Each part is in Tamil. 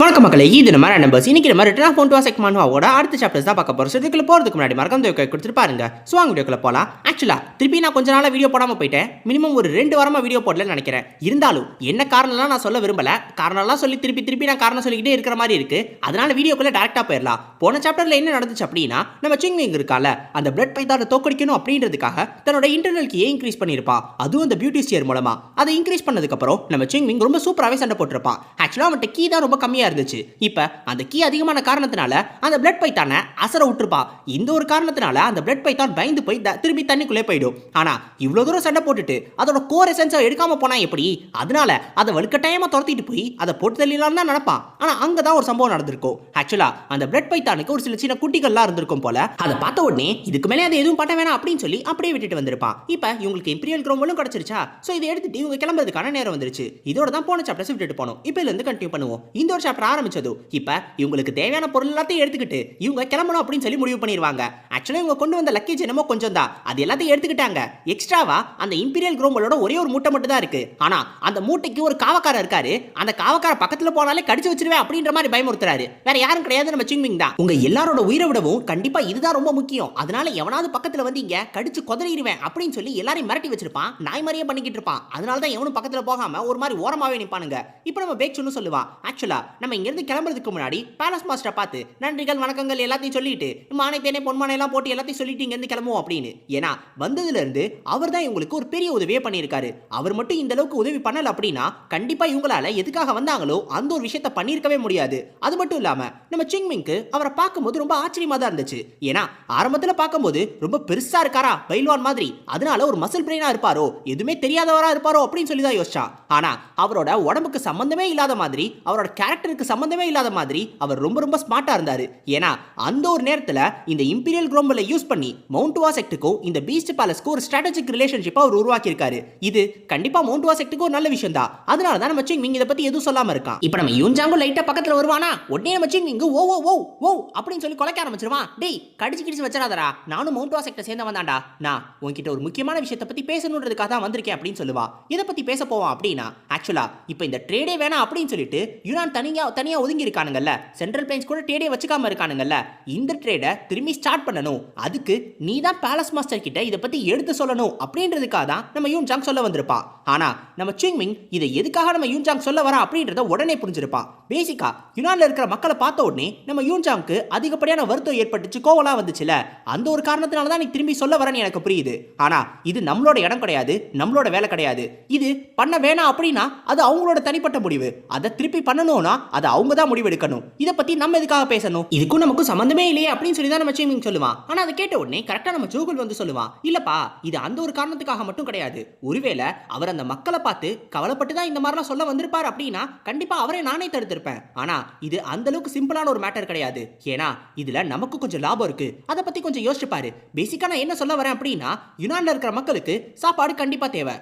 வணக்கம் மக்களே, இது நம்ம நம்பர்ஸ். இன்னைக்கு நம்ம ரிட்டர்ன் ஆஃப் மவுண்ட் வாசெக் மான்வாவோட அடுத்த சாப்டர்ஸ் தான் பார்க்க போறோம். ஸோ இதுக்குள்ள போறதுக்கு முன்னாடி மறக்காம கை கொடுத்துட்டு பாருங்க. ஸோ வாங்க வீடியோக்குள்ள போலாம். ஆக்சுவலா திருப்பி நான் கொஞ்ச நாளா வீடியோ போடாம போயிட்டேன். மினிமம் ஒரு 2 வாரமா வீடியோ போடலன்னு நினைக்கிறேன். இருந்தாலும் என்ன காரணம்லாம் நான் சொல்ல விரும்பல. காரணம்லாம் சொல்லி திருப்பி நான் காரணம் சொல்லிக்கிட்டே இருக்கிற மாதிரி இருக்கு. அதனால வீடியோக்குள்ள டைரக்டா போயிடலாம். போன சாப்டர்ல என்ன நடந்துச்சு அப்படின்னா, நம்ம சிங்விங் இருக்கால, அந்த பிளட் பைத்தான தோக்கடிக்கணும் அப்படின்றதுக்காக தன்னோட இன்டர்னல் கீயை இன்க்ரீஸ் பண்ணியிருப்பான். அதுவும் அந்த பியூட்டிஷியர் மூலமா. அதை இன்க்ரீஸ் பண்ணதுக்கு அப்புறம் நம்ம சிங்விங் ரொம்ப சூப்பராகவே சண்டை போட்டிருப்பான். ஆக்சுவலா அவன்கிட்ட கீ தான் ரொம்ப கம்மியா இருந்துச்சு. இப்ப அந்த கீ அதிகமான காரணத்தினால அந்த பிளட் பைத்தான அசர விட்டுருப்பா. இந்த ஒரு காரணத்தினால அந்த பிளட் பைத்தான் பயந்து போய் திருப்பி தண்ணிக்குள்ளே போயிடும். ஆனா இவ்வளவு தூரம் சண்டை போட்டுட்டு அதோட கோர் எசன்ஸை எடுக்காம போனா எப்படி? அதனால அதை வலுக்கட்டாயமா துரத்திட்டு போய் அதை போட்டு தள்ளிடலாம் தான் நினைப்பான். ஆனா அங்கதான் ஒரு சம்பவம் நடந்திருக்கும். ஆக்சுவலா அந்த பிளட் பைத்தானுக்கு ஒரு சின்ன குட்டிகள்லாம் இருந்திருக்கும் போல. அதை பார்த்த உடனே இதுக்கு மேலே அதை எதுவும் பண்ண வேணாம் அப்படின்னு சொல்லி அப்படியே விட்டுட்டு வந்திருப்பான். இப்ப இவங்களுக்கு இம்பீரியல் குரோம்பலும் கிடைச்சிருச்சா? சோ இதை எடுத்துட்டு இவங்க கிளம்புறதுக்கான நேரம் வந்துருச்சு. இதோட தான் போன சாப்டர்ஸ் விட்டுட்டு போனோம். இப்ப இதுல இருந்து கண்டினியூ பண்ணுவோம். இந்த ஒரு சாப்டர் ஆரம்பிச்சது இப்ப இவங்களுக்கு தேவையான பொருள் எல்லாத்தையும் எடுத்துக்கிட்டு இவங்க கிளம்பணும் அப்படின்னு சொல்லி முடிவு பண்ணிடுவாங்க. ஆக்சுவலா இவங்க கொண்டு வந்த லக்கேஜ் என்னமோ கொஞ்சம் தான், அது எல்லாத்தையும் எடுத்துக்கிட்டாங்க. எக்ஸ்ட்ராவா அந்த இம்பீரியல் குரோம்பலோட ஒரே ஒரு மூட்டை மட்டும் தான் இருக்கு. ஆனா அந்த மூட்டைக்கு ஒரு காவக்காரர் இருக்காரு. அந்த காவக்கார பக்கத்துல போனாலே கடிச்சு வச்சிருவேன் அப்படின்ற மாதிரி பயமுறுத்துறாரு. வேற யாரும் கிடையாது, நம்ம சிங்விங் தான். உங்க எல்லாரோட உயிரை விடவும் கண்டிப்பா இதுதான் ரொம்ப முக்கியம். அதனால எவனாவது பக்கத்துல வந்தீங்க கடிச்சு கொதறிடுவேன் அப்படின்னு சொல்லி எல்லாரையும் மிரட்டி வச்சிருப்பான். நாய் மாதிரியே பண்ணிக்கிட்டு இருப்பான். அதனால தான் எவனும் பக்கத்துல போகாம ஒரு மாதிரி ஓரமாவே நிப்பானுங்க. இப்போ நம்ம பேக் சொல்லு சொல்லுவான். ஆக்சுவலா நம்ம இங்க இருந்து கிளம்புறதுக்கு முன்னாடி பேலஸ் மாஸ்டரை பார்த்து நன்றிகள் வணக்கங்கள் எல்லாத்தையும் சொல்லிட்டு மானை தேனை பொன்மானை எல்லாம் போட்டு எல்லாத்தையும் சொல்லிட்டு இங்க இருந்து கிளம்புவோம் அப்படின்னு. ஏன்னா வந்ததுல இருந்து அவர் தான் இவங்களுக்கு ஒரு பெரிய உதவியே பண்ணியிருக்காரு. அவர் மட்டும் இந்த அளவுக்கு உதவி பண்ணல அப்படின்னா கண்டிப்பா இவங்களால எதுக்காக வந்தாங்களோ அந்த ஒரு விஷயத்தை பண்ணியிருக்கவே முடியாது. அது மட்டும் இல்லாம நம்ம சிங்மிங்க்கு அவரை பார்க்கும்போது ரொம்ப ஆச்சரியமா தான் இருந்துச்சு. ஏன்னா ஆரம்பத்துல பார்க்கும்போது ரொம்ப பெருசா இருக்காரா, பைல்வான் மாதிரி, அதனால ஒரு மசில் பிரெயினா இருப்பாரோ, எதுவுமே தெரியாதவரா இருப்பாரோ அப்படின்னு சொல்லி தான் யோசிச்சான். ஆனா அவரோட உடம்புக்கு சம்பந்தமே இல்லாத மாதிரி, அவரோட கேரக்டருக்கு சம்பந்தமே இல்லாத மாதிரி அவர் ரொம்ப ஸ்மார்ட்டா இருந்தாரு. ஏன்னா அந்த ஒரு நேரத்துல இந்த இம்பீரியல் குரோம்பலை யூஸ் பண்ணி மவுண்ட் வாசெக்டுக்கும் இந்த பீஸ்ட் பேலஸ்க்கு ஒரு ஸ்ட்ராட்டஜிக் ரிலேஷன்ஷிப்பை அவர் உருவாக்கி இருக்காரு. இது கண்டிப்பா மவுண்ட் வாசெக்டுக்கு ஒரு நல்ல விஷயம் தான். அதனால தான் நம்ம சிங்விங் இதை பத்தி எதுவும் சொல்லாம இருக்கான். இப்போ நம்ம யூன்ஜாங்கோ லைட்டா பக்கத்துல வருவானா, உடனே நம்ம சிங்விங் ஓ ஓ ஓ ஓ அப்படின்னு சொல்லி கொலைக்க ஆரம்பிச்சிருவான். டேய் கடிச்சு வச்சிடாதடா, நானும் மவுண்ட் வாசெக்டை சேர்ந்தவன் தான்டா. நான் உன்கிட்ட ஒரு முக்கியமான விஷயத்தை பத்தி பேசணுன்றதுக்காக தான் வந்திருக்கேன் அப்படின்னு சொல்லுவா. இதை பத்தி பேச போவான் அப்படின்னா, ஆக்சுவலா இப்போ இந்த ட்ரேடே வேணாம் அப்படின்னு சொல்லிட்டு யுனான் தனியா ஒதுங்கி இருக்கானுங்கல்ல, சென்ட்ரல் பிளைன்ஸ் கூட ட்ரேடே வச்சுக்காம இருக்கானுங்கல்ல, இந்த ட்ரேடை திரும்பி ஸ்டார்ட் பண்ணணும். அதுக்கு நீ தான் பேலஸ் மாஸ்டர் கிட்ட இதை பத்தி எடுத்து சொல்லணும் அப்படின்றதுக்காக தான் நம்ம யூன்ஜாங் சொல்ல வந்திருப்பா. ஆனா நம்ம சிங்விங் இதை எதுக்காக நம்ம யூன்ஜாங் சொல்ல வரா அப்படின்றத உடனே புரிஞ்சிருப்பான். பேசிக்கா யுனான்ல இருக்கிற மக்களை பார்த்த உடனே நம்ம யூன்ஜாங்க்கு அதிகப்படியான வருத்தம் ஏற்பட்டுச்சு, கோவலாம் வந்துச்சுல. அந்த ஒரு காரணத்தினால தான் நீ திரும்பி சொல்ல வரேன்னு எனக்கு புரியுது. ஆனா இது நம்மளோட இடம் கிடையாது, நம்மளோட வேலை கிடையாது. இது பண்ண வேணாம் அப்படின்னா அது அவங்களோட தனிப்பட்ட முடிவு. அதை திருப்பி பண்ணணும்னா அதை அவங்க தான் முடிவெடுக்கணும். இதை பத்தி நம்ம எதுக்காக பேசணும், இதுக்கும் நமக்கும் சம்பந்தமே இல்லையே அப்படின்னு சொல்லி தான் நம்ம சிங்விங் சொல்லுவான். ஆனா அதை கேட்ட உடனே கரெக்டா நம்ம ஜோகுல் வந்து சொல்லுவான், இல்லப்பா இது அந்த ஒரு காரணத்துக்காக மட்டும் கிடையாது. ஒருவேளை அவர் அந்த மக்களை பார்த்து கவலைப்பட்டு தான் இந்த மாதிரிலாம் சொல்ல வந்திருப்பார் அப்படின்னா கண்டிப்பா அவரை நானே தடுத்திருப்பேன். ஆனா இது அந்த அளவுக்கு சிம்பிளான ஒரு மேட்டர் கிடையாது. ஏன்னா இதுல நமக்கு கொஞ்சம் லாபம் இருக்கு. அதை பத்தி கொஞ்சம் யோசிச்சு பாரு. பேசிக்கா நான் என்ன சொல்ல வரேன் அப்படின்னா, யுனான்ல இருக்கிற மக்களுக்கு சாப்பாடு கண்டிப்பா தேவை.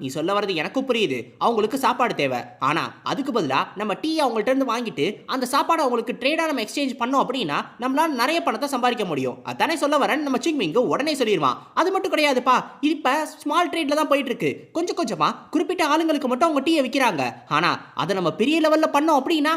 நீ சொல்ல வரது எனக்கும் புரியுது, அவங்களுக்கு சாப்பாடு தேவை. ஆனா அதுக்கு பதிலா நம்ம டீ அவங்கள்ட்ட இருந்து வாங்கிட்டு அந்த சாப்பாடு அவங்களுக்கு ட்ரேடா நம்ம எக்ஸ்சேஞ்ச் பண்ணோம் அப்படின்னா நம்மளால நிறைய பணத்தை சம்பாதிக்க முடியும். அதானே சொல்ல வரேன் நம்ம சிங்விங் உடனே சொல்லிடுவான். அது மட்டும் கிடையாதுப்பா, இப்ப ஸ்மால் ட்ரேட்ல தான் போயிட்டு இருக்கு. கொஞ்சமா குறிப்பிட்ட ஆளுங்களுக்கு மட்டும் அவங்க டீயை விற்கிறாங்க. ஆனா அதை நம்ம பெரிய லெவல்ல பண்ணோம் அப்படின்னா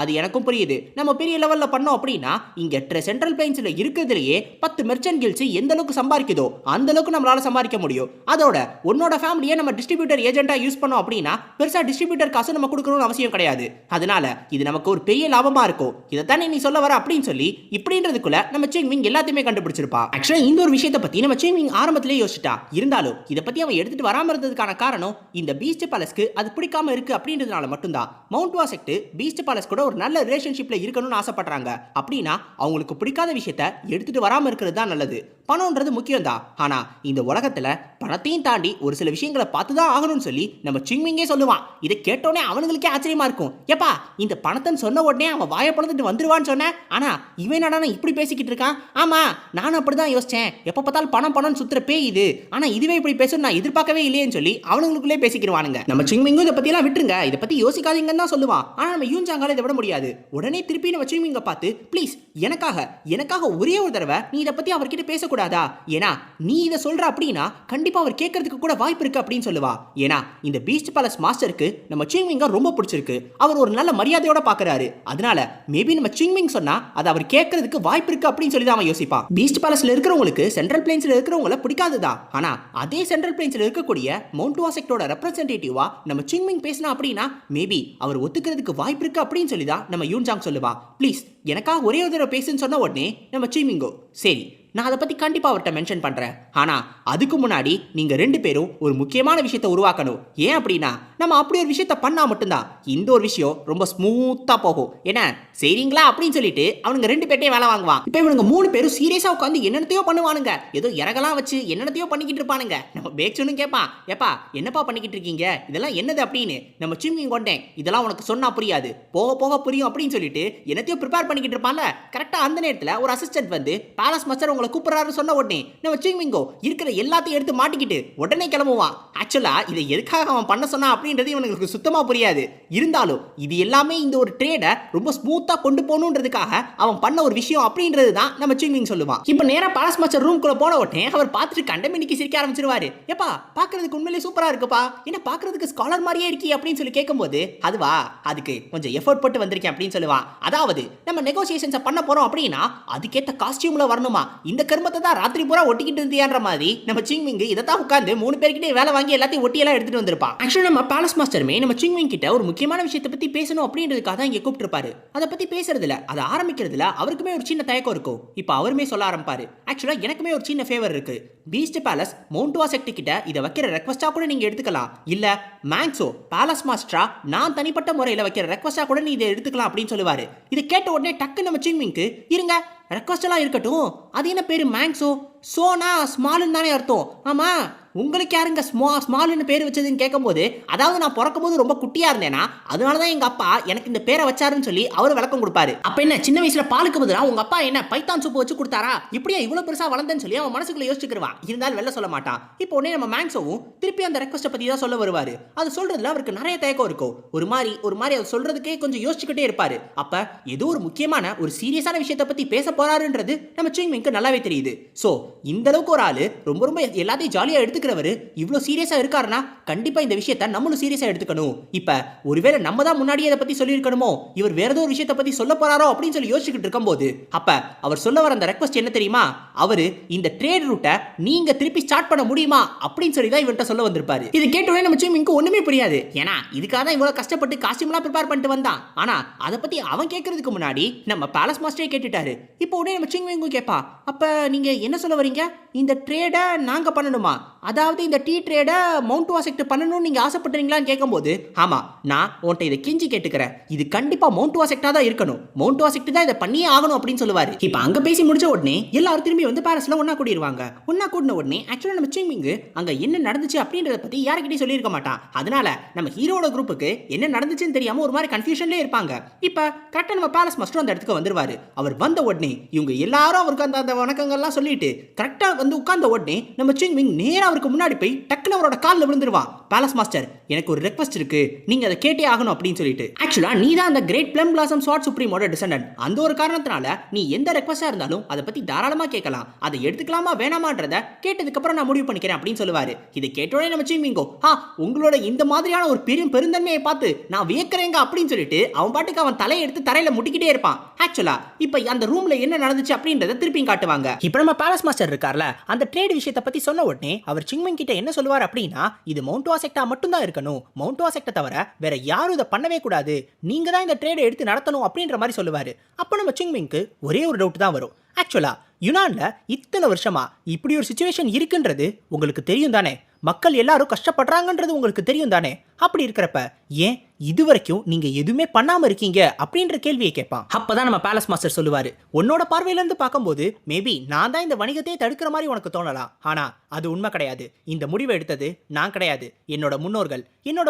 அது எனக்கும் புரியுது. நம்ம பெரிய லெவல்ல பண்ணோம் அப்படின்னா இங்க சென்ட்ரல் பிளைன்ஸ்ல இருக்கிறதுலயே 10 மெர்ச்சன்ட் கில்ட்ஸ் எந்த அளவுக்கு சம்பாதிக்குதோ அந்த அளவுக்கு நம்மளால சம்பாதிக்க முடியும். அதோட உன்னோட ஃபேமிலியை நம்ம டிஸ்ட்ரிபியூட்டர் ஏஜென்ட்டா யூஸ் பண்ணோம் அப்படின்னா பெருசா டிஸ்ட்ரிபியூட்டர் காசு நம்ம கொடுக்கணும்னு அவசியம் கிடையாது. அதனால இது நமக்கு ஒரு பெரிய லாபமா இருக்கும். இதை தானே நீ சொல்ல வர அப்படின்னு சொல்லி இப்படின்றதுக்குள்ள நம்ம சிங்விங் எல்லாத்தையுமே கண்டுபிடிச்சிருப்பா. ஆக்சுவலா இந்த ஒரு விஷயத்தை பத்தி நம்ம சிங்விங் ஆரம்பத்திலேயே யோசிச்சிட்டா. இருந்தாலும் இதை பத்தி அவன் எடுத்துட்டு வராம இருந்ததுக்கான காரணம் இந்த பீஸ்ட் பேலஸ்க்கு அது பிடிக்காம இருக்கு அப்படின்றதுனால மட்டும்தான். மவுண்ட் வாசெக்ட் பீஸ்ட் பேலஸ் கூட ஒரு நல்ல ரிலேஷன்ஷிப்ல இருக்கணும்னு ஆசைப்படுறாங்க. அப்படின்னா அவங்களுக்கு பிடிக்காத விஷயத்தை எடுத்துட்டு வராம இருக்கிறது தான் நல்லது. பணம்ன்றது முக்கியம் தான். ஆனா இந்த உலகத்துல பணத்தையும் தாண்டி ஒரு சில விஷயங்களை பார்த்து தான் ஆகணும்னு சொல்லி நம்ம சிங்விங்கே சொல்லுவான். இதை கேட்டோடனே அவனுங்களுக்கே ஆச்சரியமா இருக்கும். ஏப்பா இந்த பணத்தைன்னு சொன்ன உடனே அவன் வாயை பழந்துட்டு வந்துருவான்னு சொன்னேன். ஆனா இவன் என்னடா இப்படி பேசிக்கிட்டு இருக்கான். ஆமா நானும் அப்படிதான் யோசிச்சேன். எப்ப பார்த்தாலும் பணம் சுத்துற பேய் இது. ஆனா இதுவே இப்படி பேச நான் எதிர்பார்க்கவே இல்லையேன்னு சொல்லி அவனுங்களுக்குள்ளே பேசிக்கிடுவானுங்க. நம்ம சிங்விங்கும் இதை பத்தி எல்லாம் விட்டுருங்க, இதை பத்தி யோசிக்காதீங்கன்னு தான் சொல்லுவான். ஆனா நம்ம யூன்ஜாங்கால இதை விட முடியாது. உடனே திருப்பி நம்ம சிங்விங்க பார்த்து ப்ளீஸ் எனக்காக எனக்காக ஒரே ஒரு தடவை நீ இதை பத்தி அவர்கிட்ட பேசக்கூடாதா? ஏன்னா நீ இதை சொல்ற அப்படின்னா கண்டிப்பா அவர் கேட்கறதுக்கு கூட வாய்ப்பு இருக்கு அப்படின்னு சொல்லுவா. ஏன்னா இந்த பீஸ்ட் பேலஸ் மாஸ்டருக்கு நம்ம சிங்மிங்கை ரொம்ப பிடிச்சிருக்கு, அவர் ஒரு நல்ல மரியாதையோட பாக்குறாரு. அதனால மேபி நம்ம சிங்மிங் சொன்னா அதை அவர் கேட்கறதுக்கு வாய்ப்பு இருக்கு அப்படின்னு சொல்லி தான் அவன் யோசிப்பான். பீஸ்ட் பேலஸ்ல இருக்கிறவங்களுக்கு சென்ட்ரல் பிளேன்ஸ்ல இருக்கிறவங்கள பிடிக்காதுதான். ஆனா அதே சென்ட்ரல் பிளேன்ஸ்ல இருக்கக்கூடிய மவுண்ட் வாசெக்டோட ரெப்ரசன்டேட்டிவா நம்ம சிங்மிங் பேசினா அப்படின்னா மேபி அவர் ஒத்துக்கிறதுக்கு வாய்ப்பு இருக்கு அப்படின்னு சொல்லி தான் நம்ம யூன்ஜாங் சொல்லுவா. ப்ளீஸ் எனக்காக ஒரே ஒரு தடவை பேசுன்னு சொன்ன உடனே நம்ம சிங்மிங்கோ சரி நான் அதை பத்தி கண்டிப்பா அவர்கிட்ட மென்ஷன் பண்றேன். ஆனா அதுக்கு முன்னாடி நீங்க 2 பேரும் ஒரு முக்கியமான விஷயத்தை உருவாக்கணும். ஏன் அப்படின்னா நம்ம அப்படி ஒரு விஷயத்த பண்ணா மட்டும்தான் இந்த ஒரு விஷயம் ரொம்ப ஸ்மூத்தா போகும். என்ன சரிங்களா அப்படின்னு சொல்லிட்டு அவனுங்க 2 பேர்ட்டையும் வேலை வாங்குவான். இப்போ இவனுங்க 3 பேரும் சீரியஸா உட்காந்து என்னென்னத்தையோ பண்ணுவானுங்க. ஏதோ இறகலாம் வச்சு என்னென்னத்தையோ பண்ணிக்கிட்டு இருப்பானுங்க. நம்ம பேக்ஸுன்னு கேட்பான், ஏப்பா என்னப்பா பண்ணிக்கிட்டு இருக்கீங்க, இதெல்லாம் என்னது அப்படின்னு. நம்ம சிம்மிங் கொண்டேன், இதெல்லாம் உனக்கு சொன்னா புரியாது, போக போக புரியும் அப்படின்னு சொல்லிட்டு என்னத்தையோ ப்ரிப்பேர் பண்ணிக்கிட்டு இருப்பான்ல. கரெக்டா அந்த நேரத்தில் ஒரு அசிஸ்டன்ட் வந்து பேலஸ் மாஸ்டர் உங்களை கூப்பிடுறாரு சொன்ன உடனே நம்ம சிங்மிங்கோ இருக்கிற எல்லாத்தையும் எடுத்து மாட்டிக்கிட்டு உடனே கிளம்புவான். ஆக்சுவலா இதை எதுக்காக அவன் பண்ண சொன்னா அப்படின்றது இவனுக்கு சுத்தமா புரியாது. இருந்தாலும் இது எல்லாமே இந்த ஒரு ட்ரேடை ரொம்ப ஸ்மூத்தா கொண்டு போகணுன்றதுக்காக அவன் பண்ண ஒரு விஷயம் அப்படின்றது தான் நம்ம சிங்மிங் சொல்லுவான். இப்போ நேரா பேலஸ் மாஸ்டர் ரூம்குள்ள போன உடனே அவர் பார்த்துட்டு கண்டமினிக்கு சிரிக்க ஆரம்பிச்சிருவாரு. ஏப்பா பாக்குறதுக்கு உண்மையிலே சூப்பரா இருக்குப்பா, என்ன பாக்குறதுக்கு ஸ்காலர் மாதிரியே இருக்கி அப்படின்னு சொல்லி கேட்கும்போது அதுவா அதுக்கு கொஞ்சம் எஃபோர்ட் போட்டு வந்திருக்கேன் அப்படின்னு சொல்லுவான். அதாவது நம்ம நெகோசியேஷன்ஸ் பண்ண போறோம் அப்படின்னா அதுக்கேற்ற காஸ்டியூம்ல வரணுமா, இந்த கர்மத்தை தான் ராத்திரி பூரா ஒட்டிக்கிட்டு இருந்தியான்ற மாதிரி நம்ம சிங்மிங் இதை தான் உட்காந்து 3 பேர்கிட்ட வேலை வாங்கி எல்லாத்தையும் ஒட்டியெல்லாம் எடுத்துட்டு வந்திருப்பான். ஆக்சுவலி நம்ம பேலஸ் மாஸ்டருமே நம்ம சிங்மிங் கிட்ட ஒரு முக்கியமான விஷயத்தை பத்தி பேசணும் அப்படின்றதுக்காக தான் இங்க கூப்பிட்டுருப்பாரு. அதை பத்தி பேசுறதுல அதை ஆரம்பிக்கிறதுல அவருக்குமே ஒரு சின்ன தயக்கம் இருக்கும். இப்போ அவருமே சொல்ல ஆரம்பிப்பாரு, ஆக்சுவலா எனக்குமே ஒரு சின்ன ஃபேவர் இருக்கு. பீஸ்ட் பேலஸ் மவுண்ட் வாசெக்ட் கிட்ட இதை வைக்கிற ரெக்வஸ்டா கூட நீங்க எடுத்துக்கலாம், இல்ல மேங்ஸோ பேலஸ் மாஸ்டரா நான் தனிப்பட்ட முறையில் வைக்கிற ரெக்வஸ்டா கூட நீ இதை எடுத்துக்கலாம் அப்படின்னு சொல்லுவாரு. இதை கேட்ட உடனே டக்கு நம்ம சிங்மிங்க்கு இருங்க ரெக்வஸ்ட் எல்லாம் இருக்கட்டும், அது என்ன பேரு மேங்ஸோ, சோனா ஸ்மால்னு தானே அர்த்தம். ஆமா உங்களுக்கு யாருங்க ஸ்மால்னு பேர் வச்சதுன்னு கேட்கும்போது அதாவது நான் பிறக்கும் போது ரொம்ப குட்டியா இருந்தேனா அதனால தான் எங்க அப்பா எனக்கு இந்த பேரை வச்சாருன்னு சொல்லி அவர் விளக்கம் கொடுப்பாரு. அப்ப என்ன சின்ன வயசுல பாலுக்கு பதிலா உங்க அப்பா என்ன பைத்தான் சூப்பு வச்சு கொடுத்தாரா, இப்படியா இவ்வளவு பெருசா வளர்ந்தேன்னு சொல்லி அவன் மனசுக்குள்ள யோசிச்சுக்கிடுவான். இருந்தாலும் வெளில சொல்ல மாட்டான். இப்போ உடனே நம்ம மேங்ஸோவும் திருப்பி அந்த ரெக்வஸ்ட்டை பத்தி தான் சொல்ல வருவாரு. அது சொல்றதுல அவருக்கு நிறைய தயக்கம் இருக்கும். ஒரு மாதிரி அவர் சொல்றதுக்கே கொஞ்சம் யோசிச்சுக்கிட்டே இருப்பாரு. அப்ப ஏதோ ஒரு முக்கியமான ஒரு சீரியஸான விஷயத்தை பத்தி பேச போறாருன்றது நம்ம சிங்மிங்க்கு நல்லாவே தெரியுது. சோ இந்த அளவுக்கு ஒரு ஆளு ரொம்ப ரொம்ப எல்லாத்தையும் ஜாலியா எடுத்துக்கிறவரு இவ்வளவு சீரியஸா இருக்காருன்னா கண்டிப்பா இந்த விஷயத்தை நம்மளும் சீரியஸா எடுத்துக்கணும். இப்ப ஒருவேளை நம்ம தான் முன்னாடியே அதை பத்தி சொல்லியிருக்கணுமோ, இவர் வேற ஏதோ ஒரு விஷயத்தை பத்தி சொல்ல போறாரோ அப்படின்னு சொல்லி யோசிச்சுக்கிட்டு இருக்கும்போது அப்ப அவர் சொல்ல வர அந்த ரெக்வஸ்ட் என்ன தெரியுமா, அவரு இந்த ட்ரேட் ரூட்டை நீங்க திருப்பி ஸ்டார்ட் பண்ண முடியுமா அப்படின்னு சொல்லி தான் இவன்ட்ட சொல்ல வந்திருப்பாரு. இது கேட்ட உடனே நம்ம சிம்மிங்க்கு ஒண்ணுமே புரியாது. ஏன்னா இதுக்காக தான் இவ்வளவு கஷ்டப்பட்டு காஸ்டியூம்லாம் ப்ரிப்பேர் பண்ணிட்டு வந்தான். ஆனா அதை பத்தி அவன் கேட்கறதுக்கு முன்னாடி நம்ம பேலஸ் மாஸ்டரே கேட்டுட்டாரு. இப்போ உடனே நம்ம சிங்மிங்கும் கேட்பா, அப்ப நீங்க என்ன சொல்ல வரீங்க, இந்த ட்ரேடை நாங்க பண்ணணுமா, அதாவது இந்த டீ ட்ரேடை மவுண்ட் வாசெக்ட் பண்ணணும்னு நீங்க ஆசைப்படுறீங்களான்னு கேட்கும்போது ஆமா நான் உன்ட்ட இதை கெஞ்சி கேட்டுக்கிறேன், இது கண்டிப்பா மவுண்ட் வாசெக்டா தான் இருக்கணும், மவுண்ட் வாசெக்ட் தான் இதை பண்ணியே ஆகணும் அப்படின்னு சொல்லுவாரு. இப்போ அங்க பேசி முடிச்ச உடனே எல்லாரும் திரும்பி வந்து பாரிஸ்ல ஒன்னா கூடிடுவாங்க. ஒன்னா கூடின உடனே ஆக்சுவலா நம்ம சிங்மிங் அங்க என்ன நடந்துச்சு அப்படின்றத பத்தி யாருக்கிட்டையும் சொல்லியிருக்க மாட்டான். அதனால நம்ம ஹீரோட குரூப்புக்கு என்ன நடந்துச்சுன்னு தெரியாம ஒரு மாதிரி கன்ஃபியூஷன்லேயே இருப்பாங்க. இப்போ கரெக்டா நம்ம பேலஸ் மாஸ்டர் அந்த இடத்துக்கு வந்துருவாரு. அவர் வந்த உடனே இவங்க எல்லாரும் அவருக்கு அந்த வணக்கங்கள்லாம் சொல்லிட்டு கரெக்டா வந்து உட்கார்ந்த உடனே நம்ம சிங்மிங் நேரா அவருக்கு முன்னாடி போய் டக்குனு அவரோட காலில் விழுந்துருவான். பேலஸ் மாஸ்டர் எனக்கு ஒரு ரெக்வஸ்ட் இருக்கு, நீங்க அதை கேட்டே ஆகணும் அப்படின்னு சொல்லிட்டு. ஆக்சுவலா நீ தான் அந்த கிரேட் பிளம் பிளாசம் ஸ்வார்ட் சுப்ரீமோட டிசெண்டன்ட். அந்த ஒரு காரணத்தினால நீ எந்த ரெக்வஸ்டா இருந்தாலும் அதை பத்தி தாராளமா கேட்கலாம், அதை எடுத்துக்கலாமா வேணாமான்றத கேட்டதுக்கு அப்புறம் நான் முடிவு பண்ணிக்கிறேன் அப்படின்னு சொல்லுவாரு. இதை கேட்டோடனே நம்ம சிங்மிங்கோ உங்களோட இந்த மாதிரியான ஒரு பெருந்தன்மையை பார்த்து நான் வியக்கிறேங்க அப்படின்னு சொல்லிட்டு அவன் பாட்டுக்கு அவன் தலையை எடுத்து தரையில முட்டிக்கிட்டே இருப்பான். ஆக்சுவலா இப்ப அந்த ரூம்ல என்ன நடந்துச்சு அப்படின்றத திருப்பி காட்டுவாங்க. இப்போ நம்ம பேலஸ் மாஸ்டர் இருக்கார்ல, அந்த ட்ரேட் விஷயத்தை பத்தி சொன்ன உடனே அவர் சிங்மிங் கிட்ட என்ன சொல்லுவார் அப்படின்னா, இது மவுண்ட் வாசெக்டா மட்டும் தான் இருக்கணும், மவுண்ட் வாசெக்டை தவிர வேற யாரும் இதை பண்ணவே கூடாது, நீங்க தான் இந்த ட்ரேடை எடுத்து நடத்தணும் அப்படின்ற மாதிரி சொல்லுவாரு. அப்ப நம்ம சிங்மிங்க்கு ஒரே ஒரு டவுட் தான் வரும். ஆக்சுவலா யுனான்ல இத்தனை வருஷமா இப்படி ஒரு சிச்சுவேஷன் இருக்குன்றது உங்களுக்கு தெரியும் தானே, மக்கள் எல்லாரும் கஷ்டப்படுறாங்கன்றது உங்களுக்கு தெரியும் தானே, அப்படி இருக்கிறப்ப ஏன் இது வரைக்கும் நீங்க எதுவுமே பண்ணாம இருக்கீங்க அப்படின்ற கேள்வியை கேட்பான். அப்பதான் நம்ம பேலஸ் மாஸ்டர் சொல்லுவாரு, உன்னோட பார்வையில இருந்து பார்க்கும்போது மேபி நான் தான் இந்த வணிகத்தையே தடுக்கிற மாதிரி உனக்கு தோணலாம், ஆனா அது உண்மை கிடையாது. இந்த முடிவை எடுத்தது நான் கிடையாது, என்னோட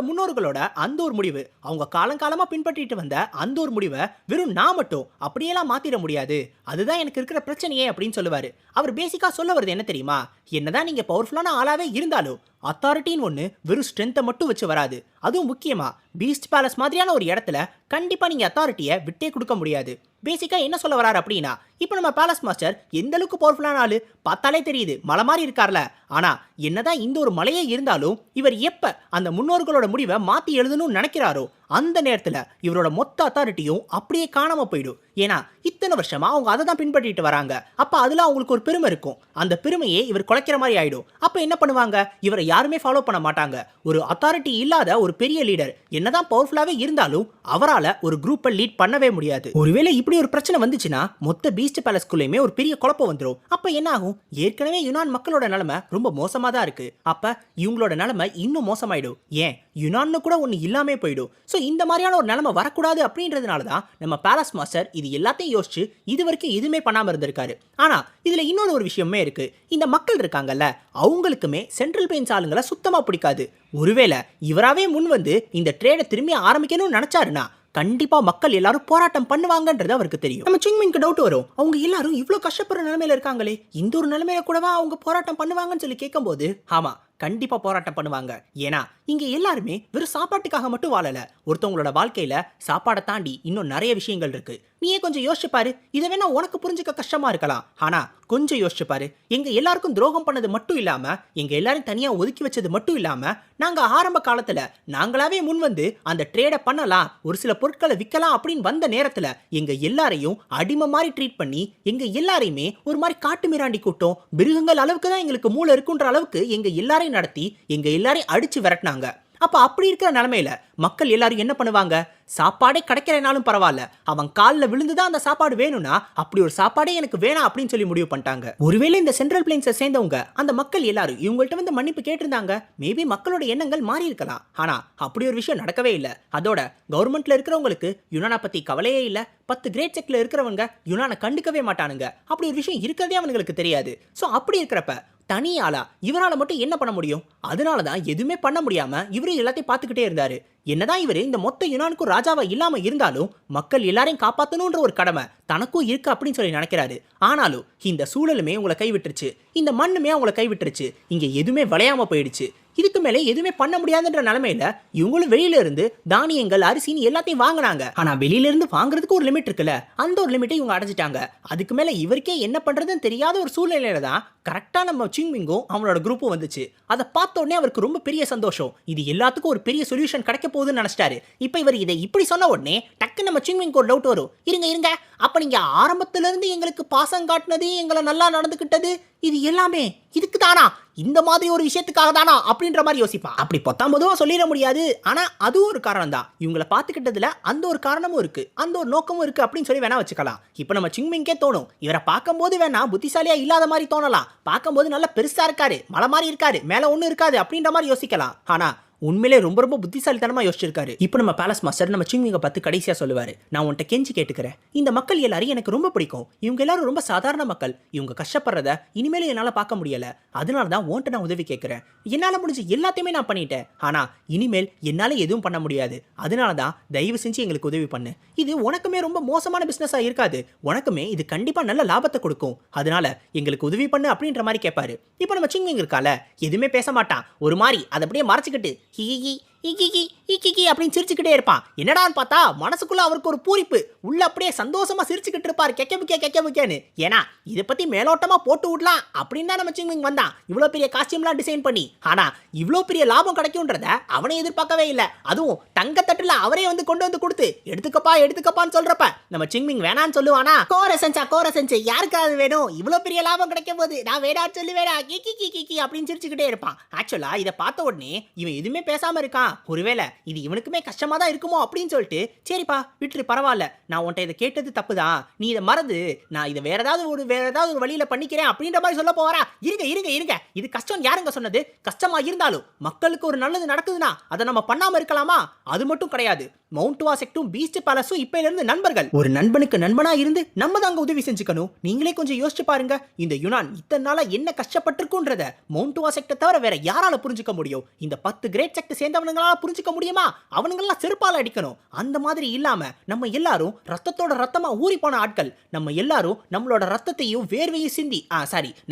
முன்னோர்களோட அந்த ஒரு முடிவு, அவங்க காலங்காலமா பின்பற்றிட்டு வந்த அந்த ஒரு முடிவை வெறும் நான் மட்டும் அப்படியெல்லாம் மாத்திட முடியாது, அதுதான் எனக்கு இருக்கிற பிரச்சனையே அப்படின்னு சொல்லுவாரு. அவர் பேசிக்கா சொல்ல வருது என்ன தெரியுமா, என்னதான் நீங்க பவர்ஃபுல்லான ஆளாவே இருந்தாலும் அத்தாரிட்டின்னு ஒன்று வெறும் ஸ்ட்ரென்த்தை மட்டும் வச்சு வராது, அதுவும் முக்கியமா பீஸ்ட் பேலஸ் மாதிரியான ஒரு இடத்துல கண்டிப்பா நீங்க அத்தாரிட்டியை விட்டே கொடுக்க முடியாது. பேசிக்கா என்ன சொல்ல வராரு அப்படின்னா, இப்போ நம்ம பேலஸ் மாஸ்டர் எந்த அளவுக்கு பவர்ஃபுல்லான ஆளு பார்த்தாலே தெரியுது, மலை மாதிரி இருக்கார்ல. ஆனா என்னதான் இந்த ஒரு மலையே இருந்தாலும் இவர் எப்ப அந்த முன்னோர்களோட முடிவை மாத்தி எழுதணும்னு நினைக்கிறாரோ அந்த நேரத்துல இவரோட மொத்த அத்தாரிட்டியும் அப்படியே காணாம போயிடும். ஏன்னா இத்தனை வருஷமா அவங்க அதை தான் பின்பற்றிட்டு வராங்க. அப்ப அதுல அவங்களுக்கு ஒரு பெருமை இருக்கும். அந்த பெருமையே இவர் குலைக்கிற மாதிரி ஆயிடும். அப்ப என்ன பண்ணுவாங்க, இவரை யாருமே ஃபாலோ பண்ண மாட்டாங்க. ஒரு அத்தாரிட்டி இல்லாத ஒரு பெரிய லீடர் என்னதான் பவர்ஃபுல்லாவே இருந்தாலும் அவரால ஒரு குரூப்பை லீட் பண்ணவே முடியாது. ஒருவேளை இப்படி ஒரு பிரச்சனை வந்துச்சுன்னா மொத்த பீஸ்ட் பேலஸ்குள்ளேயுமே ஒரு பெரிய குழப்பம் வந்துடும். அப்ப என்ன ஆகும், ஏற்கனவே யுனான் மக்களோட நிலைமை ரொம்ப மோசமா தான் இருக்கு. அப்ப இவங்களோட நிலைமை இன்னும் மோசமாயிடும். ஏன் யுனான்னு கூட ஒன்னு இல்லாமே போயிடும். சோ இந்த மாதிரியான ஒரு நிலைமை வரக்கூடாது அப்படின்றதுனால தான் நம்ம பேலஸ் மாஸ்டர் இது எல்லாத்தையும் யோசிச்சு இது வரைக்கும் எதுவுமே பண்ணாம இருந்திருக்காரு. ஆனா இதுல இன்னொரு ஒரு விஷயமே இருக்கு. இந்த மக்கள் இருக்காங்கல்ல, அவங்களுக்குமே சென்ட்ரல் பெயின்ஸ் ஆளுங்களை சுத்தமா பிடிக்காது. ஒருவேளை இவராவே முன் வந்து இந்த ட்ரேடை திரும்பி ஆரம்பிக்கணும்னு நினைச்சாருன்னா கண்டிப்பா மக்கள் எல்லாரும் போராட்டம் பண்ணுவாங்கன்றது அவருக்கு தெரியும். நம்ம சிங்மிங்க்கு டவுட் வரும், அவங்க எல்லாரும் இவ்வளவு கஷ்டப்படுற நிலைமையில இருக்காங்களே, இந்த ஒரு நிலைமையில கூடவா அவங்க போராட்டம் பண்ணுவாங்கன்னு சொல்லி கேட்கும்போது ஆமா கண்டிப்பா போராட்டம் பண்ணுவாங்க. ஏன்னா இங்க எல்லாருமே வெறும் சாப்பாட்டுக்காக மட்டும் வாழல. ஒருத்தவங்களோட வாழ்க்கையில சாப்பாடை தாண்டி இன்னும் நிறைய விஷயங்கள் இருக்கு. நீயே கொஞ்சம் யோசிச்சு பாரு. இதை வேணா உனக்கு புரிஞ்சுக்க கஷ்டமா இருக்கலாம். ஆனா கொஞ்சம் யோசிச்சு பாரு. எங்க எல்லாருக்கும் துரோகம் பண்ணது மட்டும் இல்லாம எங்க எல்லாரும் தனியா ஒதுக்கி வச்சது மட்டும் இல்லாம நாங்க ஆரம்ப காலத்துல நாங்களாவே முன் வந்து அந்த ட்ரேடை பண்ணலாம், ஒரு சில பொருட்களை விற்கலாம் அப்படின்னு வந்த நேரத்துல எங்க எல்லாரையும் அடிமை மாதிரி ட்ரீட் பண்ணி எங்க எல்லாரையுமே ஒரு மாதிரி காட்டு மிராண்டி கூட்டம் மிருகங்கள் அளவுக்கு தான் எங்களுக்கு மூளை இருக்குன்ற அளவுக்கு எங்க எல்லாரையும் நடத்தி எங்க எல்லாரையும் அடிச்சு விரட்டினாங்க. அப்ப அப்படி இருக்கிற நிலைமையில மக்கள் எல்லாரும் என்ன பண்ணுவாங்க, சாப்பாடே கிடைக்கிறனாலும் பரவாயில்ல, அவன் காலில் விழுந்துதான் அந்த சாப்பாடு வேணும்னா அப்படி ஒரு சாப்பாடே எனக்கு வேணாம் அப்படின்னு சொல்லி முடிவு பண்ணிட்டாங்க. ஒருவேளை இந்த சென்ட்ரல் பிளைன்ஸை சேர்ந்தவங்க அந்த மக்கள் எல்லாரும் இவங்கள்ட்ட வந்து மன்னிப்பு கேட்டிருந்தாங்க, மேபி மக்களோட எண்ணங்கள் மாறி இருக்கலாம். ஆனா அப்படி ஒரு விஷயம் நடக்கவே இல்லை. அதோட கவர்மெண்ட்ல இருக்கிறவங்களுக்கு யுனானை பத்தி கவலையே இல்லை. 10 கிரேட் செக்ல இருக்கிறவங்க யுனானை கண்டுக்கவே மாட்டானுங்க. அப்படி ஒரு விஷயம் இருக்கிறதே அவங்களுக்கு தெரியாது. ஸோ அப்படி இருக்கிறப்ப தனியாளா இவரால் மட்டும் என்ன பண்ண முடியும்? அதனால தான் எதுவுமே பண்ண முடியாம இவரு எல்லாத்தையும் பார்த்துக்கிட்டே இருந்தாரு. என்னதான் இவரு இந்த மொத்த யுனானுக்கும் ராஜாவா இல்லாம இருந்தாலும் மக்கள் எல்லாரையும் காப்பாற்றணுன்ற ஒரு கடமை தனக்கும் இருக்கு அப்படின்னு சொல்லி நினைக்கிறாரு. ஆனாலும் இந்த சூழலுமே உங்களை கைவிட்டுருச்சு, இந்த மண்ணுமே அவங்களை கைவிட்டுருச்சு, இங்க எதுவுமே விளையாம போயிடுச்சு. இதுக்கு மேலே எதுவுமே பண்ண முடியாதுன்ற நிலைமையில இவங்களும் வெளியில இருந்து தானியங்கள் அரிசின்னு எல்லாத்தையும் வாங்கினாங்க. ஆனா வெளியில இருந்து வாங்குறதுக்கு ஒரு லிமிட் இருக்குல்ல, அந்த ஒரு லிமிட்டை இவங்க அடைஞ்சிட்டாங்க. அதுக்கு மேல இவருக்கே என்ன பண்றதுன்னு தெரியாத ஒரு சூழ்நிலையில தான் கரெக்டா நம்ம சிங்மிங்கும் அவனோட குரூப்பும் வந்துச்சு. அதை பார்த்த உடனே அவருக்கு ரொம்ப பெரிய சந்தோஷம். இது எல்லாத்துக்கும் ஒரு பெரிய சொல்யூஷன் கிடைக்க போகுதுன்னு நினைச்சிட்டாரு. இப்ப இவர் இதை இப்படி சொன்ன உடனே டக்கு நம்ம சிங்மிங்க்கு ஒரு டவுட் வரும். இருங்க அப்ப நீங்க ஆரம்பத்துல இருந்து எங்களுக்கு பாசம் காட்டினது, எங்களை நல்லா நடந்துகிட்டது, இது எல்லாமே இதுக்கு தானா, இந்த மாதிரி ஒரு விஷயத்துக்காக தானா அப்படின்ற மாதிரி யோசிப்பான். அப்படி பொத்தாம் பொதுவா சொல்லிட முடியாது. ஆனா அது ஒரு காரணம் தான். இவங்களை பார்த்துக்கிட்டதுல அந்த ஒரு காரணமும் இருக்கு, அந்த ஒரு நோக்கமும் இருக்கு அப்படின்னு சொல்லி வேணா வச்சுக்கலாம். இப்ப நம்ம சிங்மிங்கே தோணும், இவரை பார்க்கும்போது வேணா புத்திசாலியா இல்லாத மாதிரி தோணலாம், பார்க்கும்போது நல்லா பெருசா இருக்காரு, மலை மாதிரி இருக்காரு, மேல ஒண்ணு இருக்காது அப்படின்ற மாதிரி யோசிக்கலாம். ஆனா உண்மையிலே ரொம்ப ரொம்ப புத்திசாலித்தனமா யோசிச்சிருக்காரு. இப்போ நம்ம பேலஸ் மாஸ்டர் நம்ம சிங்மிங்கை பார்த்து கடைசியா சொல்லுவாரு, நான் உன்கிட்ட கெஞ்சி கேட்டுக்கிறேன், இந்த மக்கள் எல்லாரும் எனக்கு ரொம்ப பிடிக்கும், இவங்க எல்லாரும் ரொம்ப சாதாரண மக்கள், இவங்க கஷ்டப்படுறத இனிமேலும் என்னால பார்க்க முடியல, அதனால தான் உன்கிட்ட நான் உதவி கேட்கிறேன். என்னால முடிஞ்ச எல்லாத்தையுமே நான் பண்ணிட்டேன், ஆனா இனிமேல் என்னால எதுவும் பண்ண முடியாது, அதனால தான் தயவு செஞ்சு எங்களுக்கு உதவி பண்ணு. இது உனக்குமே ரொம்ப மோசமான பிசினஸா இருக்காது, உனக்குமே இது கண்டிப்பா நல்ல லாபத்தை கொடுக்கும், அதனால எங்களுக்கு உதவி பண்ணு அப்படின்ற மாதிரி கேட்பாரு. இப்போ நம்ம சிங்மிங் இருக்கால எதுவுமே பேச மாட்டான், ஒரு மாதிரி அதை அப்படியே மறைச்சிக்கிட்டு அப்படின்னு சிரிச்சுக்கிட்டே இருப்பான். என்னடான்னு பார்த்தா மனசுக்குள்ள அவருக்கு ஒரு பூரிப்பு, உள்ள அப்படியே சந்தோஷமா சிரிச்சுக்கிட்டு இருப்பாரு, கெக்கேன்னு. ஏன்னா இதை பத்தி மேலோட்டமா போட்டு விடலாம் அப்படின்னு தான் நம்ம சிங்மிங் வந்தான், இவ்வளவு பெரிய காஸ்டியூம்லாம் டிசைன் பண்ணி. ஆனா இவ்வளவு பெரிய லாபம் கிடைக்கும்ன்றத அவனை எதிர்பார்க்கவே இல்லை. அதுவும் தங்கத்தட்டுல அவரே வந்து கொண்டு வந்து கொடுத்து எடுத்துக்கப்பான்னு சொல்றப்ப நம்ம சிங்மிங் வேணான்னு சொல்லுவானா, கோரசென்ஸ் யாருக்கு அது வேணும், இவ்வளவு பெரிய லாபம் கிடைக்கும் போது நான் வேணான்னு சொல்லி வேணா கி அப்படின்னு சிரிச்சுக்கிட்டே இருப்பான். ஆக்சுவலா இதை பார்த்த உடனே இவன் எதுவுமே பேசாம இருக்கான். ஒருவேளை இது இவனுக்குமே கஷ்டமா தான் இருக்குமோ அப்படின்னு சொல்லிட்டு, சரிப்பா விட்டுரு பரவாயில்ல, நான் உன்ட்ட இதை கேட்டது தப்புதான், நீ இதை மறந்து நான் இதை வேற ஏதாவது ஒரு வழியில பண்ணிக்கிறேன் அப்படின்ற மாதிரி சொல்ல போறா. இருங்க இது கஷ்டம் யாருங்க சொன்னது? கஷ்டமா இருந்தாலும் மக்களுக்கு ஒரு நல்லது நடக்குதுன்னா அதை நம்ம பண்ணாம இருக்கலாமா? அது மட்டும் கிடையாது, மவுண்ட் வாசெக்டும் பீஸ்ட் பேலஸும் இப்ப இருந்து நண்பர்கள். ஒரு நண்பனுக்கு நண்பனா இருந்து நம்ம தாங்க உதவி செஞ்சுக்கணும். நீங்களே கொஞ்சம் யோசிச்சு பாருங்க, இந்த யுனான் இத்தனை நாளா என்ன கஷ்டப்பட்டிருக்குன்றத மவுண்ட் வாசெக்ட தவிர வேற யாரால புரிஞ்சுக்க முடியும்? இந்த 10 கிரேட் செக்ட் சேர்ந்தவனுங்க அவனுங்களால புரிஞ்சுக்க முடியுமா? அவனுங்கெல்லாம் செருப்பால அடிக்கணும். அந்த மாதிரி இல்லாம நம்ம எல்லாரும் ரத்தத்தோட ரத்தமா ஊறி போன ஆட்கள். நம்ம எல்லாரும் நம்மளோட ரத்தத்தையும் வேர்வையும் சிந்தி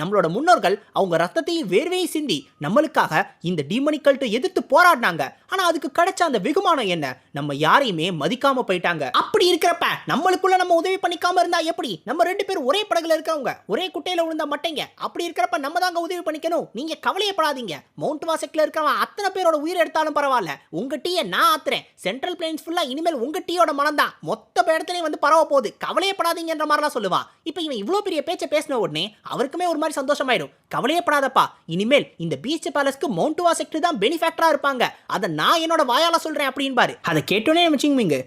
நம்மளோட முன்னோர்கள் அவங்க ரத்தத்தையும் வேர்வையும் சிந்தி நம்மளுக்காக இந்த டீமனிக் கல்ட்டை எதிர்த்து போராடினாங்க. ஆனா அதுக்கு கிடைச்ச அந்த வெகுமானம் என்ன? நம்ம யாரையுமே மதிக்காம போயிட்டாங்க. அப்படி இருக்கிறப்ப நம்மளுக்குள்ள நம்ம உதவி பண்ணிக்காம இருந்தா எப்படி? நம்ம 2 பேரும் ஒரே படகுல இருக்கவங்க, ஒரே குட்டையில விழுந்த மட்டைங்க. அப்படி இருக்கிறப்ப நம்ம தாங்க உதவி பண்ணிக்கணும். நீங்க கவலையப்படாதீங்க. மவுண்ட் வாசெக்ல இருக்கிறவன் அத்தனை பேரோட உயிர் எடுத்தாலும் பரவாயில்ல, உங்க டீயை நான் ஆத்துறேன். சென்ட்ரல் பிளைன்ஸ் ஃபுல்லா இனிமேல் உங்க டீயோட மனம் தான் மொத்த இடத்துலயும் வந்து பரவ போகுது. கவலையப்படாதீங்கன்ற மாதிரிலாம் சொல்லுவான். இப்ப இவன் இவ்வளவு பெரிய பேச்ச பேசின உடனே அவருக்குமே ஒரு மாதிரி சந்தோஷமாயிடும். கவலையப்படாதப்பா, இனிமேல் இந்த பீச் பேலஸ்க்கு மவுண்ட் வாசெக்ட் தான் பெனிஃபேக்டரா இருப்பாங்க. அதை நான் என்னோட வாயால சொல்றேன் அப்படின்னு பாரு. அதை கேட்டோன்னே வச்சுங்க,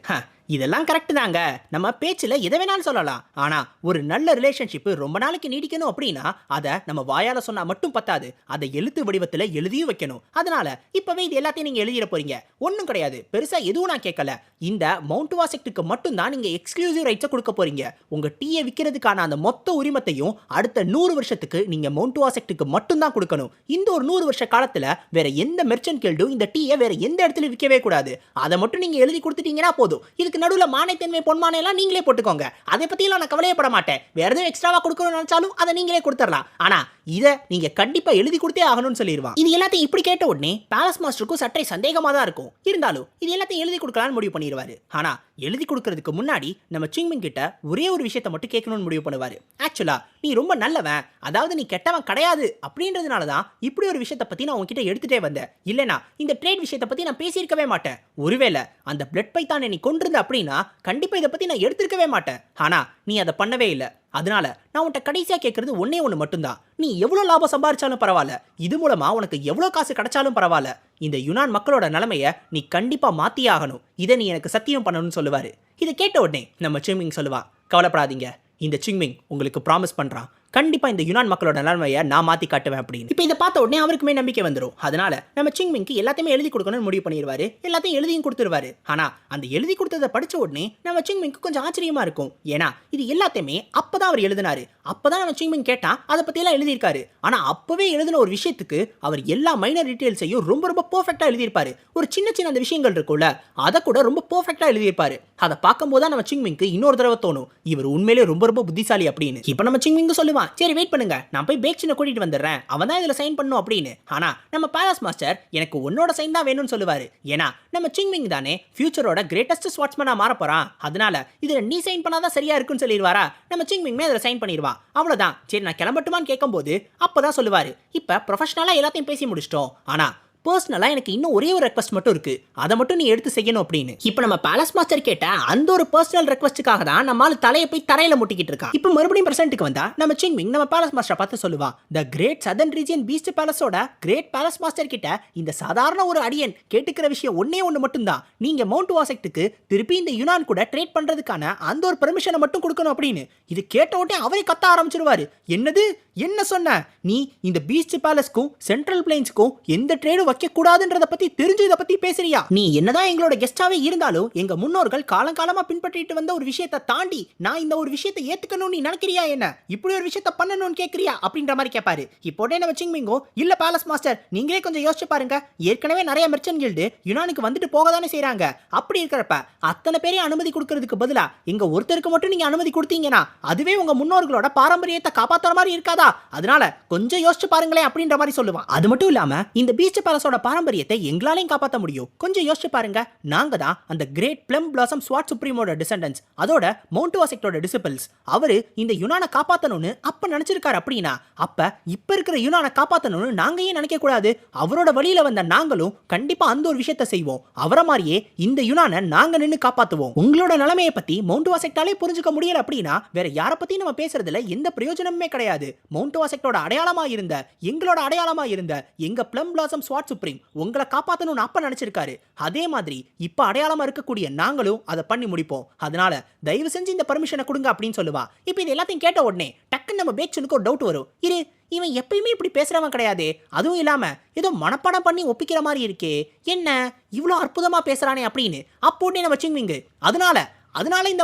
இதெல்லாம் கரெக்ட் தாங்க. நம்ம பேச்சில் எதை வேணாலும் சொல்லலாம். ஆனால் ஒரு நல்ல ரிலேஷன்ஷிப் ரொம்ப நாளைக்கு நீடிக்கணும் அப்படின்னா அதை நம்ம வாயால் சொன்னால் மட்டும் பத்தாது, அதை எழுத்து வடிவத்தில் எழுதியும் வைக்கணும். அதனால இப்போவே இது எல்லாத்தையும் நீங்கள் எழுதிட போறீங்க. ஒன்றும் கிடையாது, பெருசாக எதுவும் நான் கேட்கல. இந்த மவுண்ட் வாசெக்ட்டுக்கு மட்டும் தான் நீங்கள் எக்ஸ்க்ளூசிவ் ரைட்ஸை கொடுக்க போறீங்க. உங்கள் டீயை விற்கிறதுக்கான அந்த மொத்த உரிமத்தையும் அடுத்த 100 வருஷத்துக்கு நீங்கள் மவுண்ட் வாசெக்ட்டுக்கு மட்டும் தான் கொடுக்கணும். இந்த ஒரு 100 வருஷ காலத்தில் வேற எந்த மெர்ச்சன்ட் கில்டும் இந்த டீயை வேற எந்த இடத்துல விற்கவே கூடாது. அதை மட்டும் நீங்கள் எழுதி கொடுத்துட்டீங்கன்னா போதும். இதுக்கு நடுவுல மானைத்தன்மை பொன்மானை எல்லாம் நீங்களே போட்டுக்கோங்க. அதை பத்தி எல்லாம் நான் கவலையப்பட மாட்டேன். வேற எதுவும் எக்ஸ்ட்ராவா கொடுக்கணும்னு நினைச்சாலும் அதை நீங்களே கொடுத்துடலாம். ஆனா இதை நீங்க கண்டிப்பா எழுதி கொடுத்தே ஆகணும்னு சொல்லிடுவான். இது எல்லாத்தையும் இப்படி கேட்ட உடனே பேலஸ் மாஸ்டருக்கும் சற்றே சந்தேகமா தான் இருக்கும். இருந்தாலும் இது எல்லாத்தையும் எழுதி கொடுக்கலாம்னு முடிவு பண்ணிடுவாரு. ஆனா எழுதி கொடுக்கறதுக்கு முன்னாடி நம்ம சிங்மிங் கிட்ட ஒரே ஒரு விஷயத்தை மட்டும் கேட்கணும்னு முடிவு பண்ணுவாரு. ஆக்சுவலா நீ ரொம்ப நல்லவன், அதாவது நீ கெட்டவன் கிடையாது அப்படின்றதுனால தான் இப்படி ஒரு விஷயத்தை பத்தி நான் உன்கிட்ட எடுத்துட்டே வந்தேன். இல்லைனா இந்த ட்ரேட் விஷயத்தை பத்தி நான் பேசியிருக்கவே மாட்டேன். ஒருவேளை அந்த பிளட் பைத்தானை நீ கொண்டிருந்த அப்படின்னா கண்டிப்பா இதை பத்தி நான் எடுத்திருக்கவே மாட்டேன். ஆனா நீ அதை பண்ணவே இல்லை. அதனால நான் உன்கிட்ட கடைசியா கேட்கறது ஒன்னே ஒன்று மட்டும்தான். நீ எவ்வளோ லாபம் சம்பாதிச்சாலும் பரவாயில்ல, இது மூலமா உனக்கு எவ்வளோ காசு கிடைச்சாலும் பரவாயில்ல, இந்த யுனான் மக்களோட நிலைமைய நீ கண்டிப்பா மாத்தியே ஆகணும். இதை நீ எனக்கு சத்தியம் பண்ணணும்னு சொல்லுவாரு. இதை கேட்ட உடனே நம்ம சிங்மிங் சொல்லுவா, கவலைப்படாதீங்க, இந்த சிங்மிங் உங்களுக்கு ப்ராமிஸ் பண்றான், கண்டிப்பா இந்த யுனான் மக்களோட நிலைமையை நான் மாத்தி காட்டுவேன் அப்படின்னு. இப்போ இதை பார்த்த உடனே அவருக்குமே நம்பிக்கை வந்துடும். அதனால நம்ம சிங்மிங்க்கு எல்லாத்தையுமே எழுதி கொடுக்கணும்னு முடிவு பண்ணிடுவாரு. எல்லாத்தையும் எழுதியும் கொடுத்துருவாரு. ஆனா அந்த எழுதி கொடுத்ததை படிச்ச உடனே நம்ம சிங்மிங்க்கு கொஞ்சம் ஆச்சரியமா இருக்கும். ஏன்னா இது எல்லாத்தையுமே அப்பதான் அவர் எழுதினாரு. அப்பதான் நம்ம சிங்மிங் கேட்டா அதை பத்தி எல்லாம் எழுதியிருக்காரு. ஆனா அப்பவே எழுதின ஒரு விஷயத்துக்கு அவர் எல்லா மைனர் டீடைல்ஸையும் ரொம்ப ரொம்ப பெர்ஃபெக்ட்டா எழுதியிருப்பாரு. ஒரு சின்ன சின்ன அந்த விஷயங்கள் இருக்குல்ல, அதை கூட ரொம்ப பெர்ஃபெக்ட்டா எழுதியிருப்பாரு. அதை பார்க்கும்போது தான் நம்ம சிங்மிங்க்கு இன்னொரு தடவை தோணும், இவர் உண்மையிலே ரொம்ப ரொம்ப புத்திசாலி அப்படின்னு. இப்போ நம்ம சிங்மிங் சொல்லுவான், சரி வெயிட் பண்ணுங்க, நான் போய் பேக்சினை கூட்டிட்டு வந்துடுறேன், அவன் தான் இதுல சைன் பண்ணும் அப்படின்னு. ஆனா நம்ம பேலஸ் மாஸ்டர் எனக்கு உன்னோட சைன் தான் வேணும்னு சொல்லுவாரு. ஏன்னா நம்ம சிங்மிங் தானே ஃபியூச்சரோட கிரேட்டஸ்ட் ஸ்வாட்ஸ்மேனா மாற போறான். அதனால இதுல நீ சைன் பண்ணாதான் சரியா இருக்குன்னு சொல்லிடுவாரா. நம்ம சிங்மிங் அதுல சைன் பண்ணிடுவா. அவ்வளவுதான். சரி நான் கிளம்பட்டுமான்னு கேட்கும்போது அப்பதான் சொல்லுவாரு, இப்ப ப்ரொஃபஷனலா எல்லாத்தையும் பேசி முடிச்சிட்டோம், ஆனா பர்சனலாக எனக்கு இன்னும் ஒரே ஒரு ரெக்வஸ்ட் மட்டும் இருக்கு, அதை மட்டும் நீ எடுத்து செய்யணும் அப்படின்னு. இப்போ நம்ம பேலஸ் மாஸ்டர் கேட்ட அந்த ஒரு பர்சனல் ரெக்வஸ்ட்டுக்காக தான் நம்மால் தலையை போய் தரையில முட்டிக்கிட்டு இருக்கா. இப்போ மறுபடியும் பிரசன்ட்டுக்கு வந்தா நம்ம சிங்மிங் நம்ம பேலஸ் மாஸ்டரை பார்த்து சொல்லுவா, the great southern region beast பேலஸோட கிரேட் பேலஸ் மாஸ்டர் கிட்ட இந்த சாதாரண ஒரு அடியன் கேட்டுக்கிற விஷயம் ஒன்னே ஒன்று மட்டும்தான், நீங்க மவுண்ட் வாசெக்ட்டுக்கு திருப்பி இந்த யுனான் கூட ட்ரேட் பண்றதுக்கான அந்த ஒரு பெர்மிஷனை மட்டும் கொடுக்கணும் அப்படின்னு. இது கேட்ட உடனே அவரே கத்த ஆரம்பிச்சிருவாரு. என்னது, என்ன சொன்ன நீ? இந்த பீஸ்ட் பேலஸ்க்கும் சென்ட்ரல் பிளைன்ஸ்க்கும் எந்த ட்ரேடும் வைக்க கூடாதுன்றத பத்தி தெரிஞ்சு இத பத்தி பேசுறியா? நீ என்னதான் எங்களோட கெஸ்டாவே இருந்தாலும் எங்க முன்னோர்கள் காலங்காலமா பின்பற்றிட்டு வந்த ஒரு விஷயத்தை தாண்டி நான் இந்த ஒரு விஷயத்தை ஏத்துக்கணும்னு நீ நினைக்கிறியா? என்ன இப்படி ஒரு விஷயத்தை பண்ணணும்னு கேக்குறியா அப்படின்ற மாதிரி கேட்பாரு. இப்போ நம்ம சிங்மிங்கோ, இல்ல பேலஸ் மாஸ்டர் நீங்களே கொஞ்சம் யோசிச்சு பாருங்க, ஏற்கனவே நிறைய மெர்ச்சன்ட் கில்டு யுனானுக்கு வந்துட்டு போக தானே செய்றாங்க. அப்படி இருக்கிறப்ப அத்தனை பேரையும் அனுமதி கொடுக்கறதுக்கு பதிலா எங்க ஒருத்தருக்கு மட்டும் நீங்க அனுமதி கொடுத்தீங்கன்னா அதுவே உங்க முன்னோர்களோட பாரம்பரியத்தை காப்பாத்துற மாதிரி இருக்காதா? அதனால கொஞ்சம் யோசிச்சு பாருங்களேன் அப்படின்ற மாதிரி சொல்லுவான். அது மட்டும் இல்லாம இந்த பீஸ்ட் பேலஸோட பாரம்பரியத்தை எங்களாலையும் காப்பாற்ற முடியும், கொஞ்சம் யோசிச்சு பாருங்க, நாங்க தான் அந்த கிரேட் பிளம் பிளாசம் ஸ்வாட் சுப்ரீமோட டிசெண்டன்ஸ், அதோட மவுண்ட் வாசெக்டோட டிசிபிள்ஸ். அவரு இந்த யுனானை காப்பாத்தணும்னு அப்ப நினைச்சிருக்காரு அப்படின்னா அப்ப இப்ப இருக்கிற யுனானை காப்பாத்தணும்னு நாங்க ஏன் நினைக்க கூடாது? அவரோட வழியில வந்த நாங்களும் கண்டிப்பா அந்த ஒரு விஷயத்தை செய்வோம். அவரை மாதிரியே இந்த யுனானை நாங்க நின்னு காப்பாத்துவோம். உங்களோட நிலைமையை பத்தி மவுண்ட் வாசெக்டாலே புரிஞ்சுக்க முடியல அப்படின்னா வேற யாரை பத்தி நம்ம பேசுறதுல எந்த பிரயோஜனமுமே கிடையாது. மவுண்ட் வாசெக்டோட அடையாளமா இருந்த, எங்களோட அடையாளமா இருந்த எங்க பிளம் பிளாசம் ஸ்வாட் சுப்ரீம் உங்களை காப்பாத்தணும்னு அப்ப நினைச்சிருக்காரு. அதே மாதிரி இப்ப அடையாளமா இருக்கக்கூடிய நாங்களும் அதை பண்ணி முடிப்போம். அதனால தயவு செஞ்சு இந்த பர்மிஷனை கொடுங்க அப்படின்னு சொல்லுவா. இப்ப இது எல்லாத்தையும் கேட்ட உடனே டக்குன்னு நம்ம பேக்சனுக்கு ஒரு டவுட் வரும். இவன் எப்பயுமே இப்படி பேசுறவன் கிடையாது, அதுவும் இல்லாம ஏதோ மனப்பாடம் பண்ணி ஒப்பிக்கிற மாதிரி இருக்கே, என்ன இவ்வளவு அற்புதமா பேசுறானே அப்படின்னு. அப்போ நம்ம சிங்மிங் அதனால இந்த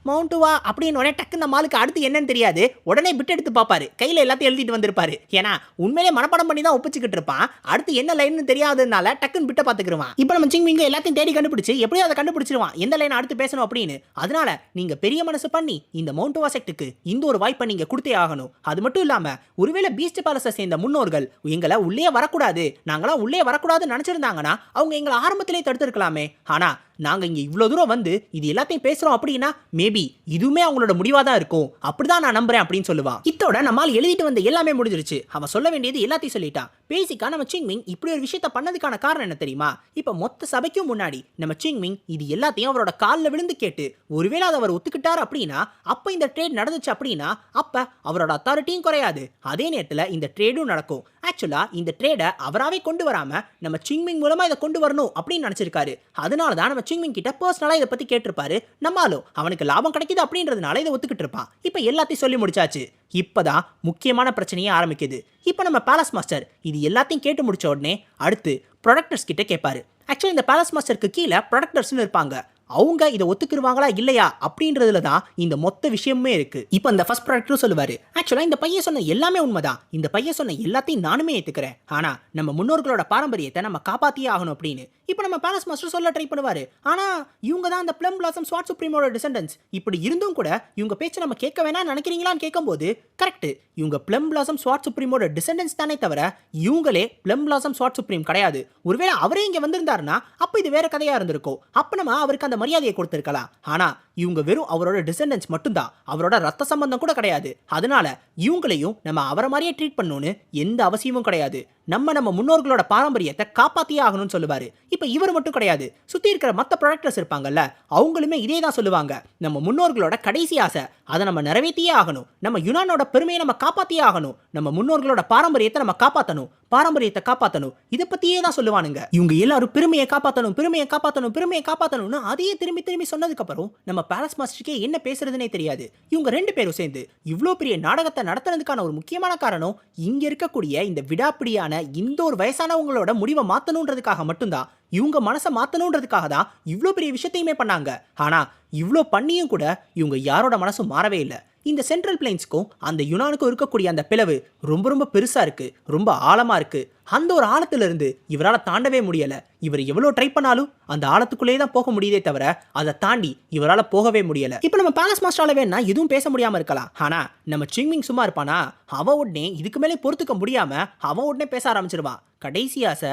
மவுண்ட் வா அப்படின்னு உடனே டக்கு நம்ம ஆளுக்கு அடுத்து என்னன்னு தெரியாது. உடனே பிட் எடுத்து பார்ப்பாரு. கையில எல்லாத்தையும் எழுதிட்டு வந்திருப்பாரு. ஏன்னா உண்மையிலே மனப்பாடம் பண்ணி தான் ஒப்பிச்சுக்கிட்டு இருப்பான். அடுத்து என்ன லைன்னு தெரியாததுனால டக்குன்னு பிட்ட பாத்துக்கிருவான். இப்போ நம்ம சிங்மிங் எல்லாத்தையும் தேடி கண்டுபிடிச்சு எப்படியும் அதை கண்டுபிடிச்சிருவான் எந்த லைன் அடுத்து பேசணும் அப்படின்னு. அதனால நீங்க பெரிய மனசு பண்ணி இந்த மவுண்ட் வாசெக்டுக்கு இந்த ஒரு வாய்ப்பை நீங்க கொடுத்தே ஆகணும். அது மட்டும் இல்லாம ஒருவேளை பீஸ்ட் பேலஸை சேர்ந்த முன்னோர்கள் எங்களை உள்ளே வரக்கூடாது, நாங்களாம் உள்ளே வரக்கூடாதுன்னு நினைச்சிருந்தாங்கன்னா அவங்க எங்களை ஆரம்பத்திலே தடுத்திருக்கலாமே. ஆனா நாங்க இங்க இவ்வளவு தூரம் வந்து இது எல்லாத்தையும் பேசுறோம் அப்படின்னா மேபி இதுவுமே அவங்களோட முடிவா தான் இருக்கும், அப்படிதான் நான் நம்புறேன் அப்படின்னு சொல்லுவான். இத்தோட நம்மால் எழுதிட்டு வந்த எல்லாமே முடிஞ்சிருச்சு. அவன் சொல்ல வேண்டியது எல்லாத்தையும் சொல்லிட்டான். பேசிக்கா நம்ம சிங்மிங் இப்படி ஒரு விஷயத்த பண்ணதுக்கான காரணம் என்ன தெரியுமா? இப்ப மொத்த சபைக்கும் முன்னாடி நம்ம சிங்மிங் இது எல்லாத்தையும் அவரோட காலில் விழுந்து கேட்டு ஒருவேளை அதை அவர் ஒத்துக்கிட்டார் அப்படின்னா அப்ப இந்த ட்ரேட் நடந்துச்சு அப்படின்னா அப்ப அவரோட அத்தாரிட்டியும் குறையாது, அதே நேரத்தில் இந்த ட்ரேடும் நடக்கும். ஆக்சுவலா இந்த ட்ரேடை அவராவே கொண்டு வராம நம்ம சிங்மிங் மூலமா இதை கொண்டு வரணும் அப்படின்னு நினைச்சிருக்காரு. அதனால தான் நம்ம சிங்மிங் கிட்ட பர்சனலா இதை பத்தி கேட்டிருப்பாரு. நம்மாலும் அவனுக்கு லாபம் கிடைக்குது அப்படின்றதுனால இதை ஒத்துக்கிட்டு இருப்பான். இப்ப எல்லாத்தையும் சொல்லி முடிச்சாச்சு. இப்பதான் முக்கியமான பிரச்சனையே ஆரம்பிக்குது. இப்போ நம்ம பேலஸ் மாஸ்டர் இது எல்லாத்தையும் கேட்டு முடிச்ச உடனே அடுத்து ப்ரொடக்டர்ஸ் கிட்ட கேட்பாரு. ஆக்சுவலி இந்த பேலஸ் மாஸ்டருக்கு கீழே ப்ரொடக்டர்ஸ்னு இருப்பாங்க. அவங்க இதை ஒத்துக்குருவாங்களா இல்லையா அப்படின்றதுல தான் இந்த மொத்த விஷயமே இருக்கு. இப்போ இந்த ஃபர்ஸ்ட் ப்ராடக்ட்டும் சொல்லுவாரு, ஆக்சுவலா இந்த பையன் சொன்ன எல்லாமே உண்மைதான், இந்த பையன் சொன்ன எல்லாத்தையும் நானுமே ஏத்துக்கிறேன், ஆனா நம்ம முன்னோர்களோட பாரம்பரியத்தை நம்ம காப்பாத்தியே ஆகணும் அப்படின்னு. இப்போ நம்ம பேலஸ் மாஸ்டர் சொல்ல ட்ரை பண்ணுவாரு. ஆனா இவங்க தான் அந்த பிளம் பிளாசம் ஸ்வாட் சுப்ரீமோட டிசெண்டன்ஸ், இப்படி இருந்தும் கூட இவங்க பேச்சை நம்ம கேட்க வேணாம்னு நினைக்கிறீங்களான்னு கேட்கும்போது கரெக்ட், இவங்க பிளம் பிளாசம் ஸ்வாட் சுப்ரீமோட டிசெண்டன்ஸ் தானே தவிர இவங்களே பிளம் பிளாசம் ஸ்வாட் சுப்ரீம் கிடையாது. ஒருவேளை அவரே இங்க வந்திருந்தாருன்னா அப்ப இது வேற கதையா இருந்திருக்கும். அப்ப நம்ம அவருக்கு அந்த மரியாதையை கொடுத்திருக்கலாம். ஆனா இவங்க வெறும் அவரோட டிசெண்டன்ஸ் மட்டும்தான், அவரோட ரத்த சம்பந்தம் கூட கிடையாது. அதனால இவங்களையும் நம்ம அவரை மாதிரியே ட்ரீட் பண்ணணும்னு எந்த அவசியமும் கிடையாது. நம்ம முன்னோர்களோட பாரம்பரியத்தை காப்பாத்தியே ஆகணும்னு சொல்லுவாரு. இப்ப இவர் மட்டும் கிடையாது, சுத்தி இருக்கிற மற்ற ப்ரொடக்டர்ஸ் இருப்பாங்கல்ல அவங்களுமே இதே தான் சொல்லுவாங்க. நம்ம முன்னோர்களோட கடைசி ஆசை அதை நம்ம நிறைவேற்றியே ஆகணும், நம்ம யுனானோட பெருமையை நம்ம காப்பாத்தியே ஆகணும், நம்ம முன்னோர்களோட பாரம்பரியத்தை நம்ம காப்பாற்றணும், பாரம்பரியத்தை காப்பாற்றணும், இதை பத்தியே தான் சொல்லுவானுங்க. இவங்க எல்லாரும் பெருமையை காப்பாற்றணும், பெருமையை காப்பாற்றணும், பெருமையை காப்பாற்றணும்னு அதையே திரும்பி திரும்பி சொன்னதுக்கு அப்புறம் நம்ம பேலஸ் மாஸ்டருக்கே என்ன பேசுறதுனே தெரியாது. இவங்க ரெண்டு பேரும் சேர்ந்து இவ்வளோ பெரிய நாடகத்தை நடத்துறதுக்கான ஒரு முக்கியமான காரணம் இங்க இருக்கக்கூடிய இந்த விடாப்பிடியான இந்த ஒரு வயசானவங்களோட முடிவை மாத்தணுன்றதுக்காக மட்டும்தான், இவங்க மனசை மாத்தணுன்றதுக்காக தான் இவ்வளோ பெரிய விஷயத்தையுமே பண்ணாங்க. ஆனா இவ்வளோ பண்ணியும் கூட இவங்க யாரோட மனசும் மாறவே இல்லை. இந்த சென்ட்ரல் பிளைன்ஸ்க்கும் அந்த யுனானுக்கும் இருக்கக்கூடிய அந்த பிளவு ரொம்ப ரொம்ப பெருசா இருக்கு, ரொம்ப ஆழமா இருக்கு. அந்த ஒரு ஆழத்திலிருந்து இவரால் தாண்டவே முடியல. இவர் எவ்வளோ ட்ரை பண்ணாலும் அந்த ஆழத்துக்குள்ளே தான் போக முடியுதே தவிர அதை தாண்டி இவரால் போகவே முடியல. இப்போ நம்ம பேலஸ் மாஸ்டரால வேணா எதுவும் பேச முடியாம இருக்கலாம், ஆனா நம்ம சிங்மிங் சும்மா இருப்பானா? அவன் உடனே இதுக்கு மேலே பொறுத்துக்க முடியாம அவன் உடனே பேச ஆரம்பிச்சிருவான். கடைசி ஆசை,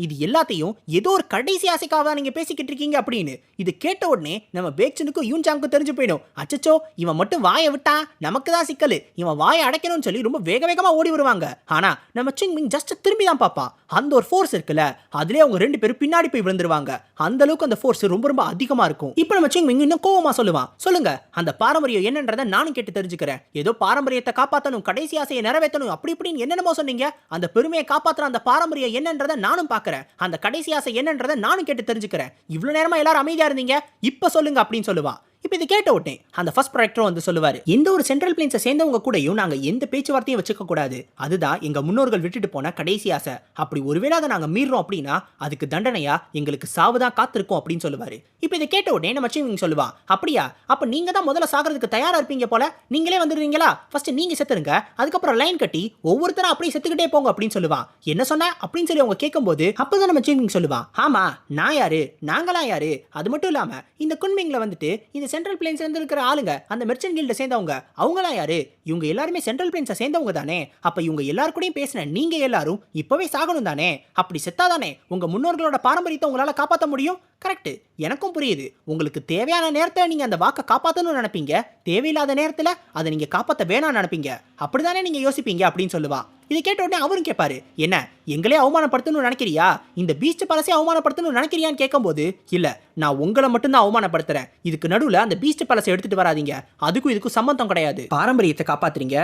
இது எல்லாத்தையும் ஏதோ ஒரு கடைசி ஆசைக்காக தான் நீங்க பேசிக்கிட்டு இருக்கீங்க அப்படின்னு. இது கேட்ட உடனே நம்ம பேக்சனுக்கும் யூன்சாங்க்கும் தெரிஞ்சு போயிடும். அச்சச்சோ இவன் மட்டும் வாயை விட்டா நமக்கு தான் சிக்கல், இவன் வாயை அடைக்கணும்னு சொல்லி ரொம்ப வேக வேகமா ஓடி வருவாங்க. ஆனா நம்ம சிங்மிங் ஜஸ்ட் திரும்பி தான் பாப்பா. அந்த ஒரு ஃபோர்ஸ் இருக்குல்ல அதுலயே அவங்க ரெண்டு பேரும் பின்னாடி போய் விழுந்துருவாங்க. அந்த அளவுக்கு அந்த ஃபோர்ஸ் ரொம்ப ரொம்ப அதிகமா இருக்கும். இப்போ நம்ம சிங்மிங் இன்னும் கோவமா சொல்லுவான், சொல்லுங்க அந்த பாரம்பரியம் என்னன்றதை நானும் கேட்டு தெரிஞ்சுக்கிறேன். ஏதோ பாரம்பரியத்தை காப்பாற்றணும், கடைசி ஆசையை நிறைவேற்றணும், அப்படி இப்படின்னு என்னென்னமோ சொன்னீங்க. அந்த பெருமையை காப்பாற்றுற அந்த பாரம்பரியம் என்னன்றதை நானும் பார்க்கறேன், அந்த கடைசி ஆசை என்னன்றதை நானும் கேட்டு தெரிஞ்சுக்கிறேன். இவ்வளவு நேரமா எல்லாரும் அமைதியா இருந்தீங்க, இப்ப சொல்லுங்க அப்படின்னு சொல்லுவா. இப்போ இது கேட்ட உடனே அந்த ஃபர்ஸ்ட் ப்ராடக்டரும் வந்து சொல்லுவாரு, எந்த ஒரு சென்ட்ரல் பிளைன்ஸை சேர்ந்தவங்க கூடயும் நாங்கள் எந்த பேச்சுவார்த்தையும் வச்சுக்க கூடாது, அதுதான் எங்க முன்னோர்கள் விட்டுட்டு போன கடைசி ஆசை. அப்படி ஒருவேளை அதை நாங்கள் மீறோம் அப்படின்னா அதுக்கு தண்டனையா எங்களுக்கு சாவுதான் காத்திருக்கும் அப்படின்னு சொல்லுவாரு. இப்போ இதை கேட்ட உடனே நம்ம சிங்மிங் சொல்லுவா, அப்படியா அப்ப நீங்க தான் முதல்ல சாகிறதுக்கு தயாரா இருப்பீங்க போல, நீங்களே வந்துடுறீங்களா, ஃபர்ஸ்ட் நீங்க செத்துருங்க, அதுக்கப்புறம் லைன் கட்டி ஒவ்வொருத்தரும் அப்படியே செத்துக்கிட்டே போங்க அப்படின்னு சொல்லுவான். என்ன சொன்ன அப்படின்னு சொல்லி அவங்க கேட்கும்போது அப்பதான் நம்ம சிங்மிங் சொல்லுவான், ஆமா நான் யாரு, நாங்களாம் யாரு, அது மட்டும் இல்லாம இந்த குன்மிங்ல வந்துட்டு இந்த சென்ட்ரல் பிளைன்ஸ் இருக்கிற ஆளுங்க அந்த மெர்ச்சன்ட் கில்ட சேர்ந்தவங்க அவங்களாம் யாரு, இவங்க எல்லாருமே சென்ட்ரல் பிளைன்ஸை சேர்ந்தவங்க தானே, அப்ப இவங்க எல்லாரும் கூடயும் பேசின நீங்க எல்லாரும் இப்பவே சாகணும் தானே, அப்படி செத்தாதானே உங்க முன்னோர்களோட பாரம்பரியத்தை உங்களால காப்பாற்ற முடியும். கரெக்ட், எனக்கும் புரியுது, உங்களுக்கு தேவையான நேரத்தில் நீங்க அந்த வாக்கை காப்பாற்றணும்னு நினைப்பீங்க, தேவையில்லாத நேரத்தில் அதை நீங்க காப்பாற்ற வேணாம்னு நினைப்பீங்க, அப்படிதானே நீங்க யோசிப்பீங்க அப்படின்னு சொல்லுவா. இதை கேட்ட உடனே அவரும் கேட்பாரு, என்ன எங்களே அவமானப்படுத்தணும்னு நினைக்கிறியா, இந்த பீஸ்ட் பேலஸே அவமானப்படுத்தணும்னு நினைக்கிறியான்னு கேட்கும்போது இல்ல நான் உங்களை மட்டும்தான் அவமானப்படுத்துறேன், இதுக்கு நடுவில் அந்த பீஸ்ட் பேலஸை எடுத்துட்டு வராதீங்க, அதுக்கும் இதுக்கும் சம்பந்தம் கிடையாது, பாரம்பரியத்தை காப்பாத்துறீங்க,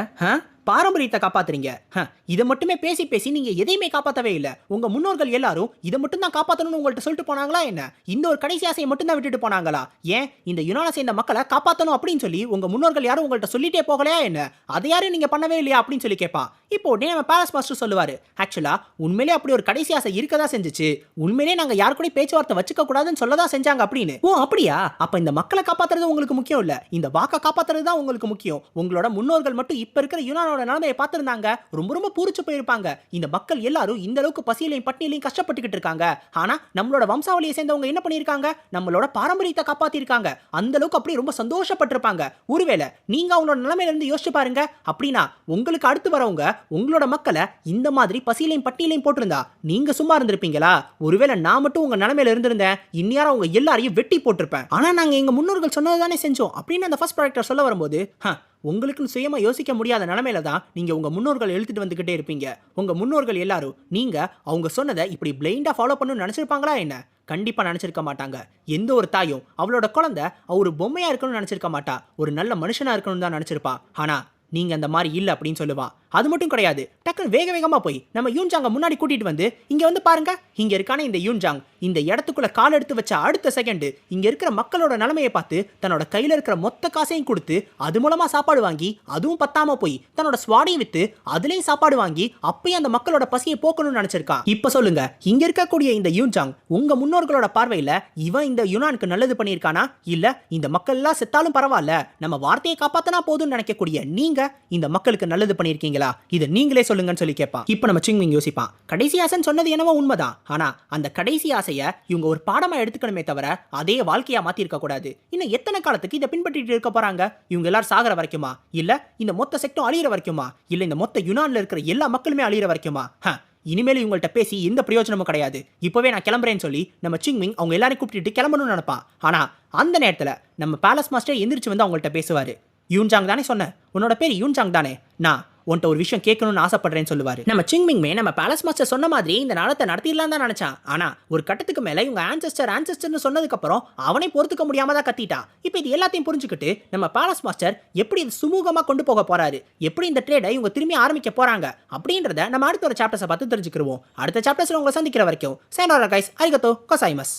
பாரம்பரியத்தை காப்பாத்துறீங்க. இதை மட்டுமே பேசி பேசி நீங்க எதையுமே காப்பாத்தவே இல்ல. உங்க முன்னோர்கள் எல்லாரும் இதை மட்டும் தான் காப்பாத்தணும்னு உங்கள்ட்ட சொல்லிட்டு போனாங்களா என்ன? இந்த ஒரு கடைசி ஆசையை மட்டும் தான் விட்டுட்டு போனாங்களா? ஏன் இந்த யுனானை சேர்ந்த மக்களை காப்பாத்தணும் அப்படின்னு சொல்லி உங்க முன்னோர்கள் யாரும் உங்கள்ட்ட சொல்லிட்டே போகலையா என்ன? அதை யாரும் நீங்க பண்ணவே இல்லையா அப்படின்னு சொல்லி கேட்பான். இப்போ உடனே நம்ம பேலஸ் மாஸ்டர் சொல்லுவாரு, ஆக்சுவலா உண்மையிலே அப்படி ஒரு கடைசி ஆசை இருக்கதா செஞ்சுச்சு. உண்மையிலே நாங்க யாரு கூட பேச்சுவார்த்தை வச்சுக்க கூடாதுன்னு சொல்லதான் செஞ்சாங்க அப்படின்னு. ஓ அப்படியா? அப்ப இந்த மக்களை காப்பாத்துறது உங்களுக்கு முக்கியம் இல்ல, இந்த வாக்கை காப்பாத்துறது தான் உங்களுக்கு முக்கியம். உங்களோட முன்னோர்கள் மட்டும் இப்ப இருக்கிற யுனானோட நிலைமையை பார்த்திருந்தாங்க, ரொம்ப ரொம்ப பூரிச்சு போயிருப்பாங்க. இந்த மக்கள் எல்லாரும் இந்த அளவுக்கு பசியிலையும் பட்டினிலையும் கஷ்டப்பட்டுக்கிட்டு இருக்காங்க. ஆனா நம்மளோட வம்சாவளியை சேர்ந்தவங்க என்ன பண்ணிருக்காங்க? நம்மளோட பாரம்பரியத்தை காப்பாத்திருக்காங்க. அந்த அளவுக்கு அப்படியே ரொம்ப சந்தோஷப்பட்டிருப்பாங்க. ஒருவேளை நீங்க அவங்களோட நிலைமையில இருந்து யோசிச்சு பாருங்க. அப்படின்னா உங்களுக்கு அடுத்து வரவங்க உங்களோட மக்களை இந்த மாதிரி பசியிலையும் பட்டினிலையும் போட்டிருந்தா நீங்க சும்மா இருந்திருப்பீங்களா? ஒருவேளை நான் மட்டும் உங்க நிலைமையில இருந்திருந்தேன், இந்நேரம் அவங்க எல்லாரையும் வெட்டி போட்டிருப்பேன். ஆனா நாங்க எங்க முன்னோர்கள் சொன்னதுதானே செஞ்சோம் அப்படின்னு அந்த ஃபர்ஸ்ட் ப்ராடக்டர் சொல்ல வரும்போது, உங்களுக்குன்னு சுயமா யோசிக்க முடியாத நிலைமையில தான் நீங்க உங்க முன்னோர்கள் எழுத்துட்டு வந்துகிட்டே இருப்பீங்க. உங்க முன்னோர்கள் எல்லாரும் நீங்க அவங்க சொன்னதை இப்படி பிளைண்டா ஃபாலோ பண்ணணும்னு நினைச்சிருப்பாங்களா என்ன? கண்டிப்பா நினைச்சிருக்க மாட்டாங்க. எந்த ஒரு தாயும் அவளோட குழந்தை ஒரு பொம்மையா இருக்கணும்னு நினைச்சிருக்க மாட்டா, ஒரு நல்ல மனுஷனா இருக்கணும்னு தான் நினைச்சிருப்பா. ஆனா நீங்க அந்த மாதிரி இல்ல அப்படின்னு சொல்லுவான். அது மட்டும் கிடையாது, டக்குன்னு வேக வேகமா போய் நம்ம யூன்ஜாங்க முன்னாடி கூட்டிட்டு வந்து, இங்க வந்து பாருங்க, இங்க இருக்கான இந்த யூன்ஜாங் இந்த இடத்துக்குள்ள கால் எடுத்து வச்ச அடுத்த செகண்ட் இங்க இருக்கிற மக்களோட நிலைமையை பார்த்து தன்னோட கையில இருக்கிற மொத்த காசையும் கொடுத்து அது மூலமா சாப்பாடு வாங்கி, அதுவும் பத்தாம போய் தன்னோட ஸ்வாடையும் வித்து அதுலயும் சாப்பாடு வாங்கி அப்பயும் அந்த மக்களோட பசியை போக்கணும்னு நினைச்சிருக்கான். இப்ப சொல்லுங்க, இங்க இருக்கக்கூடிய இந்த யூன்ஜாங் உங்க முன்னோர்களோட பார்வையில இவன் இந்த யுனானுக்கு நல்லது பண்ணியிருக்கானா, இல்ல இந்த மக்கள் எல்லாம் செத்தாலும் பரவாயில்ல நம்ம வார்த்தையை காப்பாத்தனா போதும்னு நினைக்கக்கூடிய நீங்க இந்த மக்களுக்கு நல்லது பண்ணிருக்கீங்களா? இதை நீங்களே சொல்லுங்கன்னு சொல்லி கேட்பான். இப்ப நம்ம சிங்மிங் யோசிப்பான், கடைசி ஆசைன்னு சொன்னது என்னவோ உண்மைதான், ஆனா அந்த கடைசி ஆசையை இவங்க ஒரு பாடமா எடுத்துக்கணுமே தவிர அதே வாழ்க்கையா மாத்தி இருக்க கூடாது. இன்னும் எத்தனை காலத்துக்கு இதை பின்பற்றிட்டு இருக்க போறாங்க? இவங்க எல்லாரும் சாகர வரைக்குமா, இல்ல இந்த மொத்த செக்டும் அழியிற வரைக்குமா, இல்ல இந்த மொத்த யுனான்ல இருக்கிற எல்லா மக்களுமே அழியிற வரைக்குமா? இனிமேல் இவங்கள்ட்ட பேசி எந்த பிரயோஜனமும் கிடையாது, இப்பவே நான் கிளம்புறேன்னு சொல்லி நம்ம சிங்மிங் அவங்க எல்லாரையும் கூப்பிட்டு கிளம்பணும்னு நினைப்பான். ஆனா அந்த நேரத்துல நம்ம பேலஸ் மாஸ்டர் எந்திரிச்சு வந்து அவங்கள்ட்ட பேசுவாரு. யூன்ஜாங் தானே சொன்ன, உன்னோட பேர் யூன்ஜாங் தானே, நான் உன்ட்ட ஒரு விஷயம் கேட்கணும்னு ஆசைப்படுறேன்னு சொல்லுவாரு. நம்ம சிங்மிங்மே நம்ம பேலஸ் மாஸ்டர் சொன்ன மாதிரி இந்த நாளத்தை நடத்திடலாம் தான் நினைச்சான். ஆனா ஒரு கட்டத்துக்கு மேல இவங்க ஆன்செஸ்டர்னு சொன்னதுக்கு அப்புறம் அவனை பொறுத்துக்க முடியாம தான் கத்திட்டான். இப்போ இது எல்லாத்தையும் புரிஞ்சுக்கிட்டு நம்ம பேலஸ் மாஸ்டர் எப்படி இது சுமூகமா கொண்டு போக போறாரு, எப்படி இந்த ட்ரேடை இவங்க திரும்பி ஆரம்பிக்க போறாங்க அப்படின்றத நம்ம அடுத்த ஒரு சாப்டர்ஸை பார்த்து தெரிஞ்சுக்கிருவோம். அடுத்த சாப்டர்ஸ்ல உங்களை சந்திக்கிற வரைக்கும் சேனோரா கைஸ், அரிகத்தோ கோசாய்மஸ்.